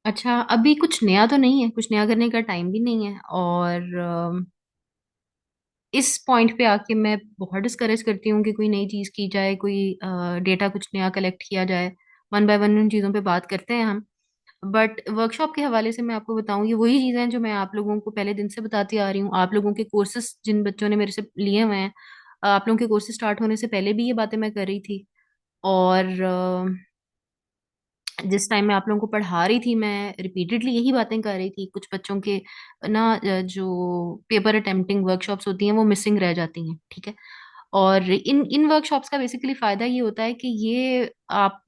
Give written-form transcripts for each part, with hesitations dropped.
अच्छा, अभी कुछ नया तो नहीं है, कुछ नया करने का टाइम भी नहीं है। और इस पॉइंट पे आके मैं बहुत डिस्करेज करती हूँ कि कोई नई चीज़ की जाए, कोई डेटा कुछ नया कलेक्ट किया जाए। वन बाय वन उन चीज़ों पे बात करते हैं हम। बट वर्कशॉप के हवाले से मैं आपको बताऊं, ये वही चीज़ें हैं जो मैं आप लोगों को पहले दिन से बताती आ रही हूँ। आप लोगों के कोर्सेज जिन बच्चों ने मेरे से लिए हुए हैं, आप लोगों के कोर्सेज स्टार्ट होने से पहले भी ये बातें मैं कर रही थी। और जिस टाइम मैं आप लोगों को पढ़ा रही थी, मैं रिपीटेडली यही बातें कर रही थी। कुछ बच्चों के ना जो पेपर अटेम्प्टिंग वर्कशॉप्स होती हैं वो मिसिंग रह जाती हैं, ठीक है। और इन इन वर्कशॉप्स का बेसिकली फायदा ये होता है कि ये आप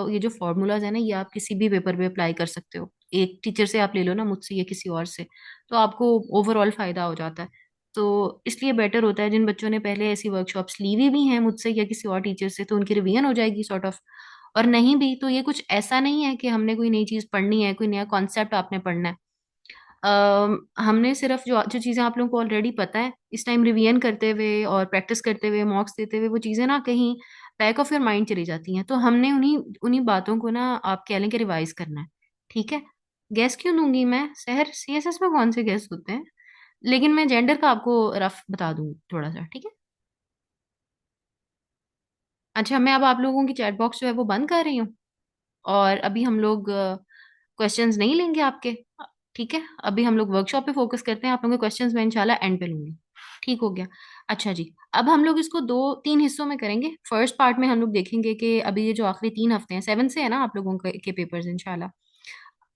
ये जो फॉर्मूलाज है ना, ये आप किसी भी पेपर पे अप्लाई कर सकते हो। एक टीचर से आप ले लो ना, मुझसे या किसी और से, तो आपको ओवरऑल फायदा हो जाता है। तो इसलिए बेटर होता है, जिन बच्चों ने पहले ऐसी वर्कशॉप्स ली हुई भी हैं मुझसे या किसी और टीचर से, तो उनकी रिवीजन हो जाएगी सॉर्ट ऑफ। और नहीं भी तो ये कुछ ऐसा नहीं है कि हमने कोई नई चीज पढ़नी है, कोई नया कॉन्सेप्ट आपने पढ़ना है। हमने सिर्फ जो जो चीजें आप लोगों को ऑलरेडी पता है, इस टाइम रिवीजन करते हुए और प्रैक्टिस करते हुए मॉक्स देते हुए वो चीजें ना कहीं बैक ऑफ योर माइंड चली जाती हैं। तो हमने उन्हीं उन्हीं बातों को ना, आप कह लें कि रिवाइज करना है, ठीक है। गैस क्यों दूंगी मैं, शहर सीएसएस में कौन से गैस होते हैं? लेकिन मैं जेंडर का आपको रफ बता दूं थोड़ा सा, ठीक है। अच्छा, मैं अब आप लोगों की चैट बॉक्स जो है वो बंद कर रही हूँ। और अभी हम लोग क्वेश्चंस नहीं लेंगे आपके, ठीक है। अभी हम लोग वर्कशॉप पे फोकस करते हैं, आप लोगों के क्वेश्चंस मैं इंशाल्लाह एंड पे लूंगी। ठीक हो गया। अच्छा जी, अब हम लोग इसको दो तीन हिस्सों में करेंगे। फर्स्ट पार्ट में हम लोग देखेंगे कि अभी ये जो आखिरी 3 हफ्ते हैं, 7 से है ना आप लोगों के पेपर्स इंशाल्लाह।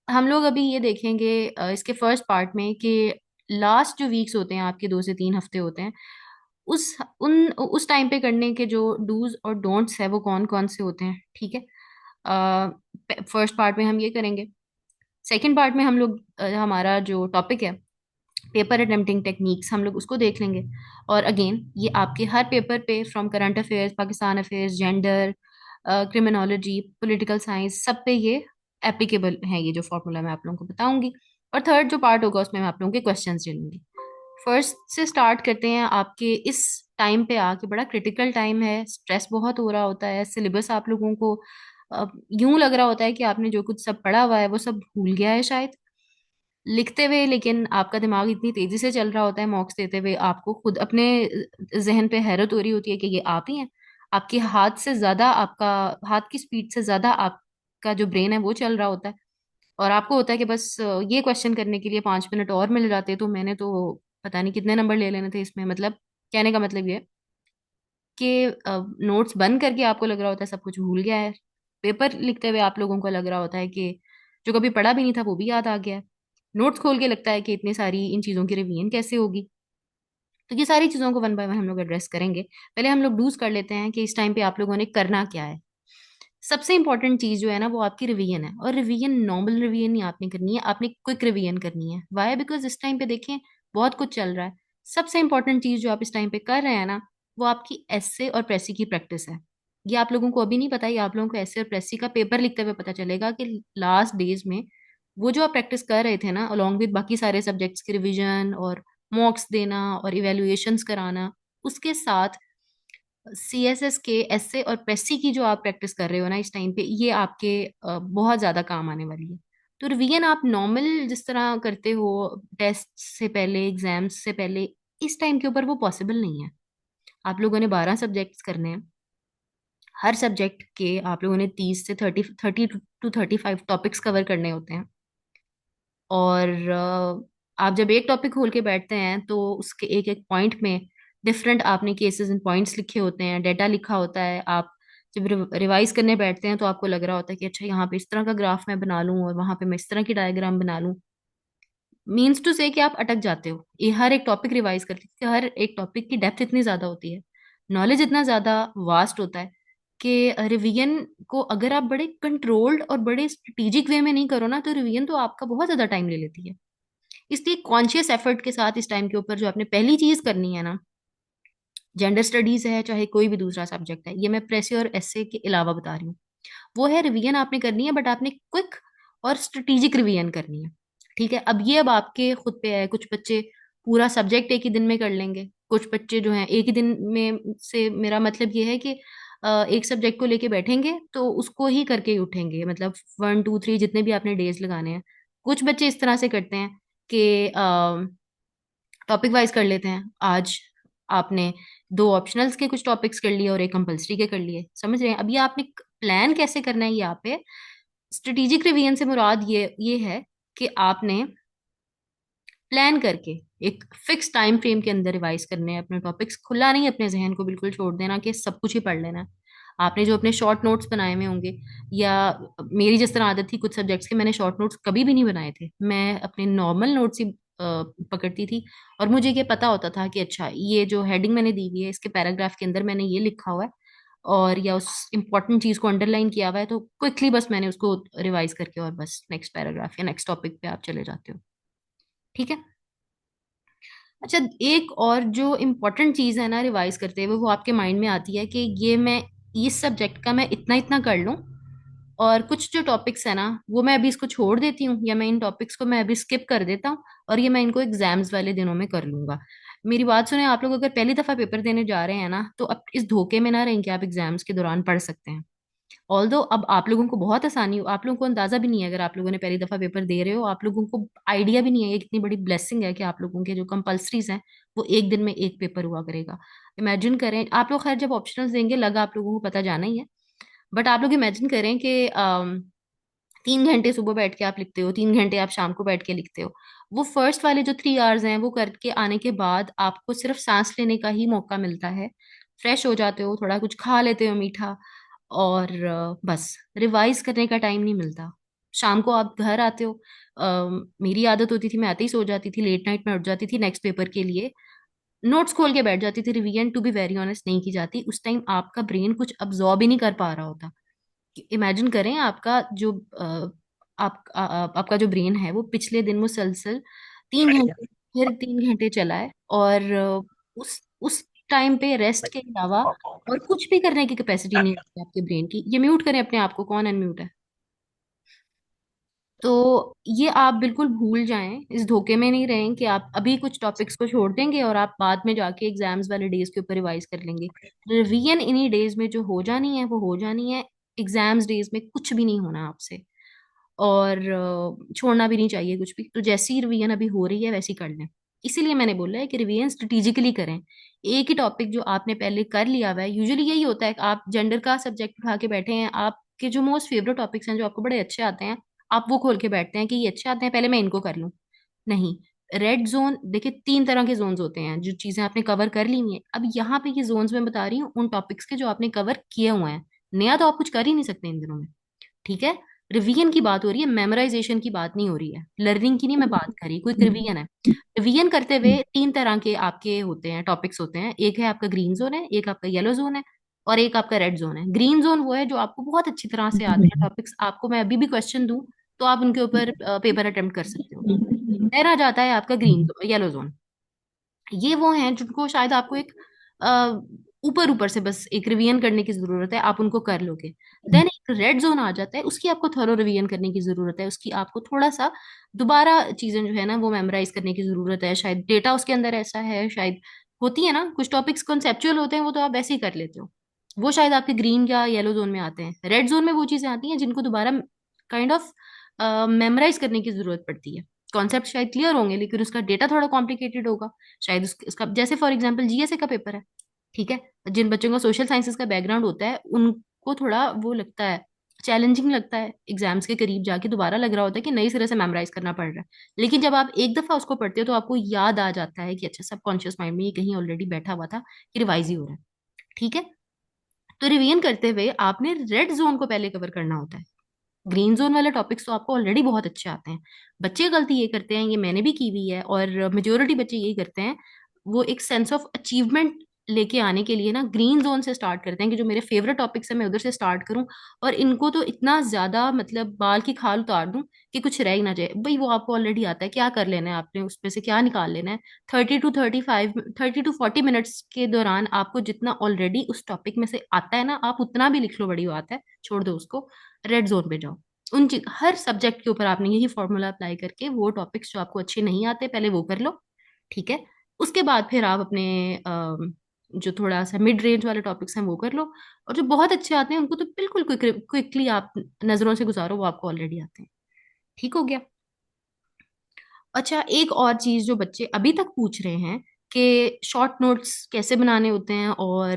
हम लोग अभी ये देखेंगे इसके फर्स्ट पार्ट में कि लास्ट जो वीक्स होते हैं आपके, 2 से 3 हफ्ते होते हैं, उस टाइम पे करने के जो डूज और डोंट्स है वो कौन कौन से होते हैं, ठीक है। फर्स्ट पार्ट में हम ये करेंगे। सेकंड पार्ट में हम लोग हमारा जो टॉपिक है पेपर अटेम्प्टिंग टेक्निक्स, हम लोग उसको देख लेंगे। और अगेन ये आपके हर पेपर पे, from current affairs, Pakistan affairs, gender, criminology, political science, सब पे ये एप्लीकेबल है, ये जो फॉर्मूला मैं आप लोगों को बताऊंगी। और थर्ड जो पार्ट होगा उसमें मैं आप लोगों के क्वेश्चंस लूंगी। फर्स्ट से स्टार्ट करते हैं। आपके इस टाइम पे आके बड़ा क्रिटिकल टाइम है, स्ट्रेस बहुत हो रहा होता है, सिलेबस आप लोगों को यूं लग रहा होता है कि आपने जो कुछ सब पढ़ा हुआ है वो सब भूल गया है शायद लिखते हुए। लेकिन आपका दिमाग इतनी तेजी से चल रहा होता है मॉक्स देते हुए, आपको खुद अपने जहन पे हैरत हो रही होती है कि ये आप ही हैं। आपके हाथ से ज्यादा, आपका हाथ की स्पीड से ज्यादा आपका जो ब्रेन है वो चल रहा होता है। और आपको होता है कि बस ये क्वेश्चन करने के लिए 5 मिनट और मिल जाते तो मैंने तो पता नहीं कितने नंबर ले लेने थे इसमें। मतलब कहने का मतलब ये है कि नोट्स बंद करके आपको लग रहा होता है सब कुछ भूल गया है। पेपर लिखते हुए आप लोगों को लग रहा होता है कि जो कभी पढ़ा भी नहीं था वो भी याद आ गया है। नोट्स खोल के लगता है कि इतनी सारी इन चीज़ों की रिवीजन कैसे होगी। तो ये सारी चीज़ों को वन बाय वन हम लोग एड्रेस करेंगे। पहले हम लोग डूज कर लेते हैं कि इस टाइम पे आप लोगों ने करना क्या है। सबसे इंपॉर्टेंट चीज जो है ना वो आपकी रिवीजन है। और रिवीजन नॉर्मल रिवीजन नहीं आपने करनी है, आपने क्विक रिवीजन करनी है। वाई? बिकॉज इस टाइम पे देखें बहुत कुछ चल रहा है। सबसे इंपॉर्टेंट चीज जो आप इस टाइम पे कर रहे हैं ना, वो आपकी एस्से और प्रेसी की प्रैक्टिस है। ये आप लोगों को अभी नहीं पता, ये आप लोगों को एस्से और प्रेसी का पेपर लिखते हुए पता चलेगा कि लास्ट डेज में वो जो आप प्रैक्टिस कर रहे थे ना, अलॉन्ग विद बाकी सारे सब्जेक्ट्स की रिवीजन और मॉक्स देना और इवेल्युएशंस कराना, उसके साथ सीएसएस के एसए और पेसी की जो आप प्रैक्टिस कर रहे हो ना इस टाइम पे, ये आपके बहुत ज्यादा काम आने वाली है। तो रिवीजन आप नॉर्मल जिस तरह करते हो टेस्ट से पहले, एग्जाम्स से पहले, इस टाइम के ऊपर वो पॉसिबल नहीं है। आप लोगों ने 12 सब्जेक्ट्स करने हैं। हर सब्जेक्ट के आप लोगों ने 30 से 30, 30 टू 35 टॉपिक्स कवर करने होते हैं। और आप जब एक टॉपिक खोल के बैठते हैं तो उसके एक एक पॉइंट में डिफरेंट आपने केसेस एंड पॉइंट्स लिखे होते हैं, डेटा लिखा होता है। आप जब रिवाइज करने बैठते हैं तो आपको लग रहा होता है कि अच्छा यहाँ पे इस तरह का ग्राफ मैं बना लूं और वहां पे मैं इस तरह की डायग्राम बना लूं। मीन्स टू से कि आप अटक जाते हो ये हर एक टॉपिक रिवाइज करके, क्योंकि हर एक टॉपिक की डेप्थ इतनी ज्यादा होती है, नॉलेज इतना ज्यादा वास्ट होता है कि रिवीजन को अगर आप बड़े कंट्रोल्ड और बड़े स्ट्रेटेजिक वे में नहीं करो ना, तो रिवीजन तो आपका बहुत ज्यादा टाइम ले लेती है। इसलिए कॉन्शियस एफर्ट के साथ इस टाइम के ऊपर जो आपने पहली चीज करनी है ना, जेंडर स्टडीज है चाहे कोई भी दूसरा सब्जेक्ट है, ये मैं प्रेसी और एसए के अलावा बता रही हूँ, वो है रिवीजन आपने करनी है। बट आपने क्विक और स्ट्रेटेजिक रिवीजन करनी है, ठीक है। अब आपके खुद पे है। कुछ बच्चे पूरा सब्जेक्ट एक ही दिन में कर लेंगे, कुछ बच्चे जो हैं एक ही दिन में, से मेरा मतलब ये है कि एक सब्जेक्ट को लेके बैठेंगे तो उसको ही करके ही उठेंगे, मतलब 1 2 3 जितने भी आपने डेज लगाने हैं। कुछ बच्चे इस तरह से करते हैं कि टॉपिक वाइज कर लेते हैं। आज आपने दो ऑप्शनल्स के कुछ टॉपिक्स कर लिए और एक कंपलसरी के कर लिए, समझ रहे हैं? अभी आपने प्लान कैसे करना है यहाँ पे। स्ट्रेटेजिक रिवीजन से मुराद ये है कि आपने प्लान करके एक फिक्स टाइम फ्रेम के अंदर रिवाइज करने हैं अपने टॉपिक्स। खुला नहीं अपने जहन को बिल्कुल छोड़ देना कि सब कुछ ही पढ़ लेना है। आपने जो अपने शॉर्ट नोट्स बनाए हुए होंगे, या मेरी जिस तरह आदत थी कुछ सब्जेक्ट्स के, मैंने शॉर्ट नोट्स कभी भी नहीं बनाए थे, मैं अपने नॉर्मल नोट्स ही पकड़ती थी। और मुझे ये पता होता था कि अच्छा ये जो हेडिंग मैंने दी हुई है इसके पैराग्राफ के अंदर मैंने ये लिखा हुआ है, और या उस इम्पोर्टेंट चीज को अंडरलाइन किया हुआ है, तो क्विकली बस मैंने उसको रिवाइज करके और बस नेक्स्ट पैराग्राफ या नेक्स्ट टॉपिक पे आप चले जाते हो। ठीक है। अच्छा, एक और जो इम्पोर्टेंट चीज है ना रिवाइज करते हुए, वो आपके माइंड में आती है कि ये मैं इस सब्जेक्ट का मैं इतना इतना कर लूं, और कुछ जो टॉपिक्स है ना वो मैं अभी इसको छोड़ देती हूँ, या मैं इन टॉपिक्स को मैं अभी स्किप कर देता हूँ, और ये मैं इनको एग्जाम्स वाले दिनों में कर लूंगा। मेरी बात सुने, आप लोग अगर पहली दफा पेपर देने जा रहे हैं ना, तो अब इस धोखे में ना रहें कि आप एग्जाम्स के दौरान पढ़ सकते हैं। ऑल्दो अब आप लोगों को बहुत आसानी हो, आप लोगों को अंदाजा भी नहीं है, अगर आप लोगों ने पहली दफा पेपर दे रहे हो आप लोगों को आइडिया भी नहीं है ये कितनी बड़ी ब्लेसिंग है कि आप लोगों के जो कंपल्सरीज हैं वो एक दिन में एक पेपर हुआ करेगा। इमेजिन करें आप लोग, खैर जब ऑप्शनल्स देंगे लगा आप लोगों को पता जाना ही है, बट आप लोग इमेजिन करें कि 3 घंटे सुबह बैठ के आप लिखते हो, 3 घंटे आप शाम को बैठ के लिखते हो। वो फर्स्ट वाले जो 3 आवर्स हैं वो करके आने के बाद आपको सिर्फ सांस लेने का ही मौका मिलता है। फ्रेश हो जाते हो, थोड़ा कुछ खा लेते हो मीठा, और बस रिवाइज करने का टाइम नहीं मिलता। शाम को आप घर आते हो, मेरी आदत होती थी मैं आते ही सो जाती थी, लेट नाइट में उठ जाती थी नेक्स्ट पेपर के लिए, नोट्स खोल के बैठ जाती थी। Revision to be very honest नहीं की जाती उस टाइम, आपका ब्रेन कुछ अब्जॉर्ब ही नहीं कर पा रहा होता। इमेजिन करें आपका जो आपका जो ब्रेन है वो पिछले दिन मुसलसल 3 घंटे फिर 3 घंटे चला है, और उस टाइम पे रेस्ट के अलावा और कुछ भी करने की कैपेसिटी नहीं होती आपके ब्रेन की। ये म्यूट करें अपने आप को, कौन अनम्यूट है? तो ये आप बिल्कुल भूल जाएं, इस धोखे में नहीं रहें कि आप अभी कुछ टॉपिक्स को छोड़ देंगे और आप बाद में जाके एग्जाम्स वाले डेज के ऊपर रिवाइज कर लेंगे। रिवीजन इन्हीं डेज में जो हो जानी है वो हो जानी है, एग्जाम्स डेज में कुछ भी नहीं होना आपसे। और छोड़ना भी नहीं चाहिए कुछ भी। तो जैसी रिवीजन अभी हो रही है वैसी कर लें। इसीलिए मैंने बोला है कि रिवीजन स्ट्रेटेजिकली करें। एक ही टॉपिक जो आपने पहले कर लिया हुआ है, यूजुअली यही होता है कि आप जेंडर का सब्जेक्ट उठा के बैठे हैं, आपके जो मोस्ट फेवरेट टॉपिक्स हैं जो आपको बड़े अच्छे आते हैं, आप वो खोल के बैठते हैं कि ये अच्छे आते हैं पहले मैं इनको कर लूं। नहीं, रेड जोन देखिए, 3 तरह के जोन्स होते हैं जो चीजें आपने कवर कर ली हुई हैं। अब यहाँ पे ये जोन्स मैं बता रही हूँ उन टॉपिक्स के जो आपने कवर किए हुए हैं। नया तो आप कुछ कर ही नहीं सकते इन दिनों में। ठीक है। रिवीजन की बात हो रही है, मेमोराइजेशन की बात नहीं हो रही है, लर्निंग की नहीं मैं बात कर रही, कोई रिवीजन है। रिवीजन करते हुए 3 तरह के आपके होते हैं, टॉपिक्स होते हैं। एक है आपका ग्रीन जोन है, एक आपका येलो जोन है, और एक आपका रेड जोन है। ग्रीन जोन वो है जो आपको बहुत अच्छी तरह से आते हैं टॉपिक्स, आपको मैं अभी भी क्वेश्चन दूं तो आप उनके ऊपर पेपर अटेम्प्ट कर सकते हो। देन आ जाता है आपका ग्रीन येलो जोन। ये वो हैं जिनको शायद आपको एक ऊपर ऊपर से बस एक रिवीजन करने की जरूरत है, आप उनको कर लोगे। देन एक रेड जोन आ जाता है, उसकी आपको थोड़ा रिवीजन करने की जरूरत है, उसकी आपको थोड़ा सा दोबारा चीजें जो है ना वो मेमोराइज करने की जरूरत है, शायद डेटा उसके अंदर ऐसा है, शायद होती है ना कुछ टॉपिक्स कॉन्सेप्चुअल होते हैं वो तो आप वैसे ही कर लेते हो, वो शायद आपके ग्रीन या येलो जोन में आते हैं। रेड जोन में वो चीजें आती हैं जिनको दोबारा काइंड ऑफ मेमोराइज करने की जरूरत पड़ती है। कॉन्सेप्ट शायद क्लियर होंगे लेकिन उसका डेटा थोड़ा कॉम्प्लिकेटेड होगा। शायद उसका जैसे फॉर एग्जांपल जीएसए का पेपर है, ठीक है, जिन बच्चों का सोशल साइंसेस का बैकग्राउंड होता है उनको थोड़ा वो लगता है, चैलेंजिंग लगता है, एग्जाम्स के करीब जाके दोबारा लग रहा होता है कि नई सिरे से मेमोराइज करना पड़ रहा है। लेकिन जब आप एक दफा उसको पढ़ते हो तो आपको याद आ जाता है कि अच्छा सबकॉन्शियस माइंड में ये कहीं ऑलरेडी बैठा हुआ था कि रिवाइज ही हो रहा है। ठीक है। तो रिवीजन करते हुए आपने रेड जोन को पहले कवर करना होता है। ग्रीन जोन वाले टॉपिक्स तो आपको ऑलरेडी बहुत अच्छे आते हैं। बच्चे गलती ये करते हैं, ये मैंने भी की हुई है और मेजोरिटी बच्चे यही करते हैं, वो एक सेंस ऑफ अचीवमेंट लेके आने के लिए ना ग्रीन जोन से स्टार्ट करते हैं कि जो मेरे फेवरेट टॉपिक्स है मैं उधर से स्टार्ट करूं, और इनको तो इतना ज्यादा मतलब बाल की खाल उतार दूं कि कुछ रह ही ना जाए। भाई वो आपको ऑलरेडी आता है, क्या कर लेना है आपने उसमें से, क्या निकाल लेना है। 30 to 35 30 to 40 मिनट्स के दौरान आपको जितना ऑलरेडी उस टॉपिक में से आता है ना आप उतना भी लिख लो, बड़ी बात है, छोड़ दो उसको। रेड जोन पे जाओ। उन चीज हर सब्जेक्ट के ऊपर आपने यही फॉर्मूला अप्लाई करके वो टॉपिक्स जो आपको अच्छे नहीं आते पहले वो कर लो। ठीक है। उसके बाद फिर आप अपने जो थोड़ा सा मिड रेंज वाले टॉपिक्स हैं वो कर लो, और जो बहुत अच्छे आते हैं उनको तो बिल्कुल क्विकली आप नजरों से गुजारो, वो आपको ऑलरेडी आते हैं। ठीक हो गया। अच्छा, एक और चीज जो बच्चे अभी तक पूछ रहे हैं कि शॉर्ट नोट्स कैसे बनाने होते हैं, और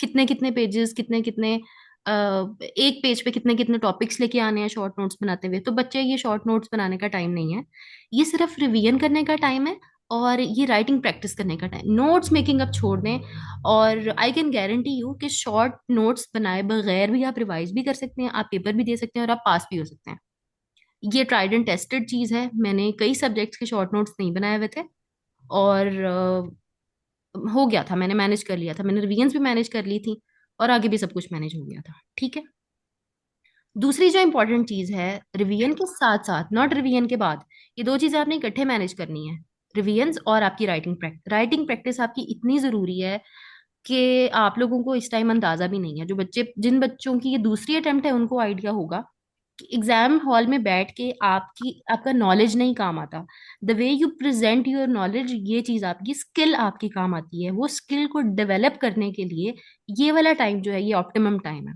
कितने कितने पेजेस, कितने कितने एक पेज पे कितने कितने टॉपिक्स लेके आने हैं शॉर्ट नोट्स बनाते हुए। तो बच्चे, ये शॉर्ट नोट्स बनाने का टाइम नहीं है, ये सिर्फ रिवीजन करने का टाइम है, और ये राइटिंग प्रैक्टिस करने का टाइम। नोट्स मेकिंग अब छोड़ दें, और आई कैन गारंटी यू कि शॉर्ट नोट्स बनाए बगैर भी आप रिवाइज भी कर सकते हैं, आप पेपर भी दे सकते हैं, और आप पास भी हो सकते हैं। ये ट्राइड एंड टेस्टेड चीज है। मैंने कई सब्जेक्ट्स के शॉर्ट नोट्स नहीं बनाए हुए थे, और हो गया था, मैंने मैनेज कर लिया था, मैंने रिवीजन्स भी मैनेज कर ली थी, और आगे भी सब कुछ मैनेज हो गया था। ठीक है। दूसरी जो इंपॉर्टेंट चीज है, रिवीजन के साथ साथ, नॉट रिवीजन के बाद, ये दो चीजें आपने इकट्ठे मैनेज करनी है, रिवीजन्स और आपकी राइटिंग प्रैक्टिस। राइटिंग प्रैक्टिस आपकी इतनी जरूरी है कि आप लोगों को इस टाइम अंदाजा भी नहीं है। जो बच्चे, जिन बच्चों की ये दूसरी अटेम्प्ट है, उनको आइडिया होगा कि एग्जाम हॉल में बैठ के आपका नॉलेज नहीं काम आता, the way you present your knowledge, ये चीज आपकी स्किल आपकी काम आती है। वो स्किल को डेवलप करने के लिए ये वाला टाइम जो है, ये ऑप्टिमम टाइम है।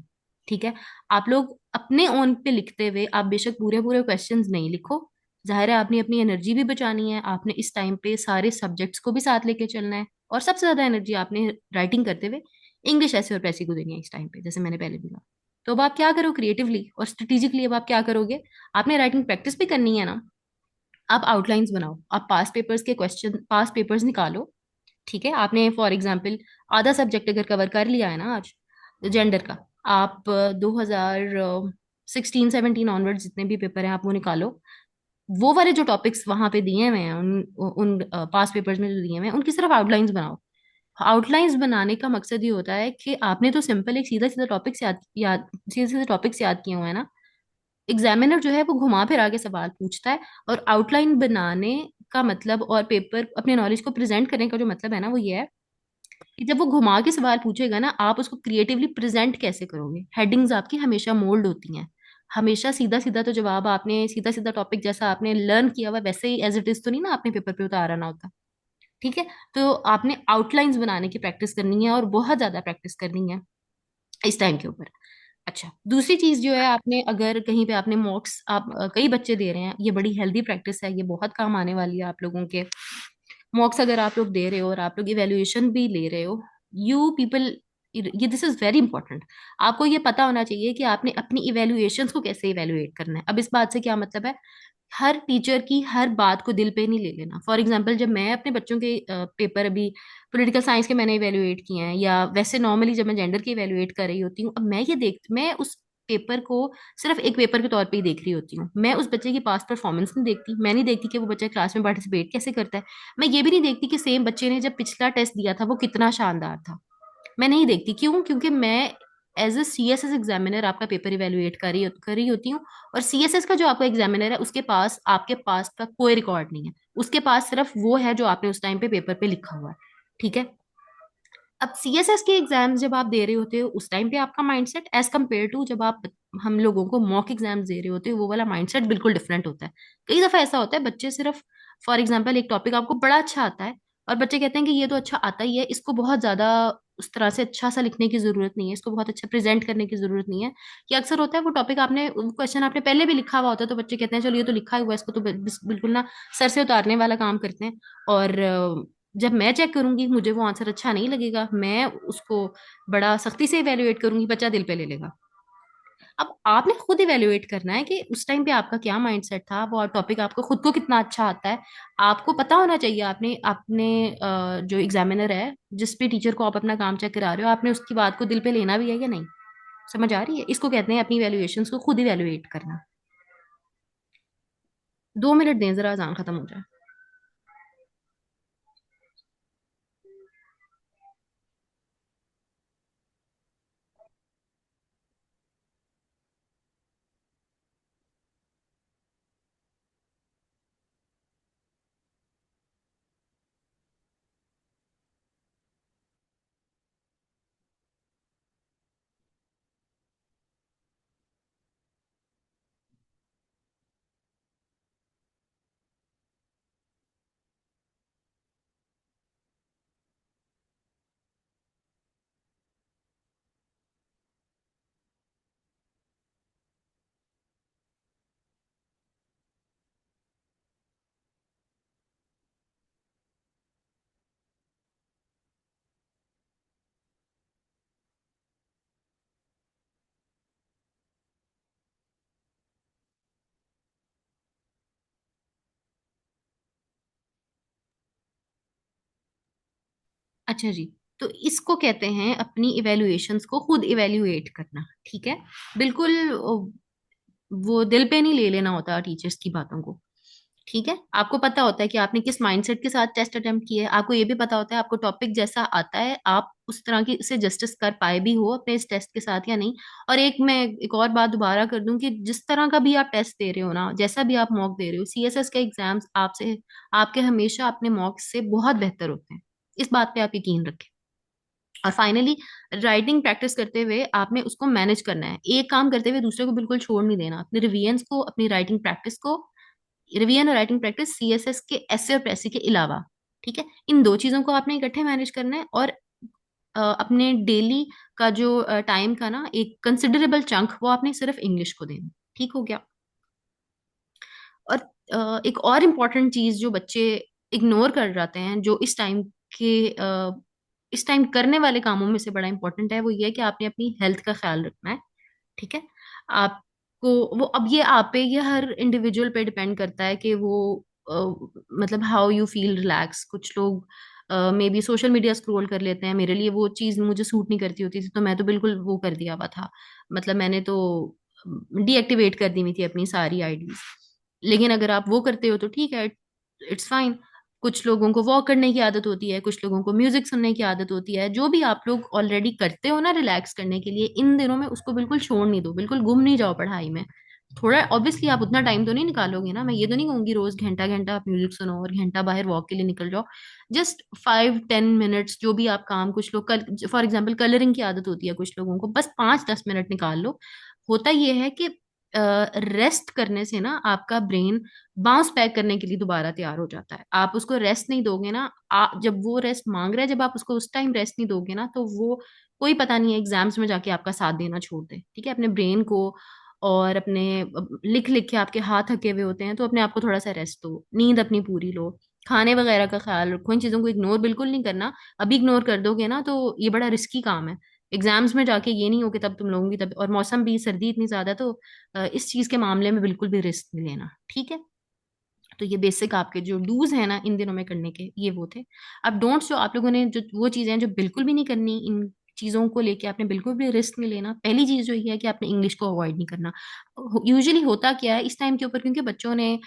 ठीक है। आप लोग अपने ओन पे लिखते हुए, आप बेशक पूरे पूरे क्वेश्चंस नहीं लिखो, जाहिर है आपने अपनी एनर्जी भी बचानी है, आपने इस टाइम पे सारे सब्जेक्ट्स को भी साथ लेके चलना है, और सबसे ज्यादा एनर्जी आपने राइटिंग करते हुए इंग्लिश ऐसे और पैसे को देनी है इस टाइम पे, जैसे मैंने पहले भी कहा। तो अब आप क्या करो, क्रिएटिवली और स्ट्रेटेजिकली अब आप क्या करोगे, आपने राइटिंग प्रैक्टिस भी करनी है ना, आप आउटलाइंस बनाओ, आप पास पेपर्स के क्वेश्चन, पास पेपर्स निकालो। ठीक है। आपने फॉर एग्जाम्पल आधा सब्जेक्ट अगर कवर कर लिया है ना आज, जेंडर का, आप 2016 17 ऑनवर्ड जितने भी पेपर हैं आप वो निकालो। वो वाले जो टॉपिक्स वहां पे दिए हुए हैं, उन उन पास पेपर्स में जो दिए हुए हैं, उनकी सिर्फ आउटलाइंस बनाओ। आउटलाइंस बनाने का मकसद ये होता है कि आपने तो सिंपल एक सीधा सीधा टॉपिक्स याद याद सीधे सीधे टॉपिक्स याद किए हुए हैं ना, एग्जामिनर जो है वो घुमा फिरा के सवाल पूछता है, और आउटलाइन बनाने का मतलब, और पेपर अपने नॉलेज को प्रेजेंट करने का जो मतलब है ना, वो ये है कि जब वो घुमा के सवाल पूछेगा ना, आप उसको क्रिएटिवली प्रेजेंट कैसे करोगे। हेडिंग्स आपकी हमेशा मोल्ड होती हैं, हमेशा सीधा सीधा तो जवाब आपने सीधा सीधा टॉपिक जैसा आपने लर्न किया हुआ वैसे ही एज इट इज तो नहीं ना आपने पेपर पे उतारना होता। ठीक है। तो आपने आउटलाइंस बनाने की प्रैक्टिस करनी है, और बहुत ज्यादा प्रैक्टिस करनी है इस टाइम के ऊपर। अच्छा, दूसरी चीज जो है, आपने अगर कहीं पे आपने मॉक्स, आप कई बच्चे दे रहे हैं, ये बड़ी हेल्दी प्रैक्टिस है, ये बहुत काम आने वाली है आप लोगों के। मॉक्स अगर आप लोग दे रहे हो और आप लोग इवेल्युएशन भी ले रहे हो, यू पीपल, ये दिस इज वेरी इंपॉर्टेंट। आपको ये पता होना चाहिए कि आपने अपनी इवेल्युएशंस को कैसे इवेल्युएट करना है। अब इस बात से क्या मतलब है, हर टीचर की हर बात को दिल पे नहीं ले लेना। फॉर एग्जाम्पल, जब मैं अपने बच्चों के पेपर अभी पॉलिटिकल साइंस के मैंने इवेल्युएट किए हैं, या वैसे नॉर्मली जब मैं जेंडर की इवेल्युएट कर रही होती हूँ, अब मैं उस पेपर को सिर्फ एक पेपर के तौर पे ही देख रही होती हूँ। मैं उस बच्चे की पास्ट परफॉर्मेंस नहीं देखती, मैं नहीं देखती कि वो बच्चा क्लास में पार्टिसिपेट कैसे करता है। मैं ये भी नहीं देखती कि सेम बच्चे ने जब पिछला टेस्ट दिया था वो कितना शानदार था। मैं नहीं देखती, क्यों? क्योंकि मैं एज ए CSS एग्जामिनर आपका पेपर इवेलुएट कर रही होती हूँ, और CSS का जो आपका एग्जामिनर है उसके पास आपके पास का कोई रिकॉर्ड नहीं है, उसके पास सिर्फ वो है जो आपने उस टाइम पे पेपर पे लिखा हुआ है। ठीक है। अब CSS के एग्जाम्स जब आप दे रहे होते हो, उस टाइम पे आपका माइंडसेट एज कम्पेयर टू जब आप हम लोगों को मॉक एग्जाम्स दे रहे होते हो, वो वाला माइंडसेट बिल्कुल डिफरेंट होता है। कई दफा ऐसा होता है, बच्चे सिर्फ, फॉर एग्जाम्पल, एक टॉपिक आपको बड़ा अच्छा आता है, और बच्चे कहते हैं कि ये तो अच्छा आता ही है, इसको बहुत ज्यादा उस तरह से अच्छा सा लिखने की जरूरत नहीं है, इसको बहुत अच्छा प्रेजेंट करने की जरूरत नहीं है। ये अक्सर होता है, वो टॉपिक आपने, क्वेश्चन आपने पहले भी लिखा हुआ होता है, तो बच्चे कहते हैं चलो ये तो लिखा हुआ है, इसको तो बिल्कुल ना सर से उतारने वाला काम करते हैं। और जब मैं चेक करूंगी मुझे वो आंसर अच्छा नहीं लगेगा, मैं उसको बड़ा सख्ती से इवेल्युएट करूंगी, बच्चा दिल पे ले लेगा। अब आपने खुद इवेल्युएट करना है कि उस टाइम पे आपका क्या माइंडसेट था, वो टॉपिक आपको खुद को कितना अच्छा आता है। आपको पता होना चाहिए, आपने अपने जो एग्जामिनर है, जिस भी टीचर को आप अपना काम चेक करा रहे हो, आपने उसकी बात को दिल पे लेना भी है या नहीं। समझ आ रही है? इसको कहते हैं अपनी इवेल्युएशंस को खुद इवेल्युएट करना। 2 मिनट दें जरा, अजान खत्म हो जाए। अच्छा जी। तो इसको कहते हैं अपनी इवेल्युएशंस को खुद इवेल्युएट करना। ठीक है। बिल्कुल वो दिल पे नहीं ले लेना होता टीचर्स की बातों को। ठीक है। आपको पता होता है कि आपने किस माइंडसेट के साथ टेस्ट अटेम्प्ट किया है। आपको ये भी पता होता है आपको टॉपिक जैसा आता है आप उस तरह की से जस्टिस कर पाए भी हो अपने इस टेस्ट के साथ या नहीं। और एक मैं एक और बात दोबारा कर दूं कि जिस तरह का भी आप टेस्ट दे रहे हो ना, जैसा भी आप मॉक दे रहे हो, सीएसएस के एग्जाम्स आपसे आपके हमेशा अपने मॉक से बहुत बेहतर होते हैं। इस बात पे आप यकीन रखें। और फाइनली राइटिंग प्रैक्टिस करते हुए आपने उसको मैनेज करना है। एक काम करते हुए दूसरे को बिल्कुल छोड़ नहीं देना। अपने रिविजन्स को, अपनी राइटिंग प्रैक्टिस को, रिवीजन और राइटिंग प्रैक्टिस सीएसएस के एसे और प्रेसी के अलावा, ठीक है, इन दो चीजों को आपने इकट्ठे मैनेज करना है। और अपने डेली का जो टाइम का ना एक कंसिडरेबल चंक वो आपने सिर्फ इंग्लिश को देना। ठीक हो गया। और एक और इम्पॉर्टेंट चीज जो बच्चे इग्नोर कर जाते हैं, जो इस टाइम करने वाले कामों में से बड़ा इंपॉर्टेंट है, वो ये है कि आपने अपनी हेल्थ का ख्याल रखना है। ठीक है। आपको वो अब ये आप पे, ये हर इंडिविजुअल पे डिपेंड करता है कि वो अ, मतलब हाउ यू फील रिलैक्स। कुछ लोग may be social media scroll कर लेते हैं। मेरे लिए वो चीज़ मुझे सूट नहीं करती होती थी, तो मैं तो बिल्कुल वो कर दिया हुआ था। मतलब मैंने तो डीएक्टिवेट कर दी हुई थी अपनी सारी आईडीज। लेकिन अगर आप वो करते हो तो ठीक है, इट्स फाइन। कुछ लोगों को वॉक करने की आदत होती है, कुछ लोगों को म्यूजिक सुनने की आदत होती है। जो भी आप लोग ऑलरेडी करते हो ना रिलैक्स करने के लिए, इन दिनों में उसको बिल्कुल छोड़ नहीं दो, बिल्कुल गुम नहीं जाओ पढ़ाई में। थोड़ा ऑब्वियसली आप उतना टाइम तो नहीं निकालोगे ना, मैं ये तो नहीं कहूंगी रोज घंटा घंटा आप म्यूजिक सुनो और घंटा बाहर वॉक के लिए निकल जाओ। जस्ट 5-10 मिनट्स जो भी आप काम, कुछ लोग कल फॉर एग्जाम्पल कलरिंग की आदत होती है कुछ लोगों को, बस 5-10 मिनट निकाल लो। होता ये है कि रेस्ट करने से ना आपका ब्रेन बाउंस बैक करने के लिए दोबारा तैयार हो जाता है। आप उसको रेस्ट नहीं दोगे ना, जब वो रेस्ट मांग रहा है, जब आप उसको उस टाइम रेस्ट नहीं दोगे ना, तो वो कोई पता नहीं है एग्जाम्स में जाके आपका साथ देना छोड़ दे। ठीक है। अपने ब्रेन को और अपने लिख लिख के आपके हाथ थके हुए होते हैं, तो अपने आप को थोड़ा सा रेस्ट दो, नींद अपनी पूरी लो, खाने वगैरह का ख्याल रखो। इन चीजों को इग्नोर बिल्कुल नहीं करना। अभी इग्नोर कर दोगे ना तो ये बड़ा रिस्की काम है। एग्जाम्स में जाके ये नहीं हो कि तब तुम लोगों की तब, और मौसम भी, सर्दी इतनी ज्यादा है, तो इस चीज के मामले में बिल्कुल भी रिस्क नहीं लेना। ठीक है। तो ये बेसिक आपके जो डूज है ना इन दिनों में करने के, ये वो थे। अब डोंट्स जो आप लोगों ने, जो वो चीजें हैं जो बिल्कुल भी नहीं करनी, इन चीजों को लेके आपने बिल्कुल भी रिस्क नहीं लेना। पहली चीज जो ये है कि आपने इंग्लिश को अवॉइड नहीं करना। यूजुअली होता क्या है इस टाइम के ऊपर, क्योंकि बच्चों ने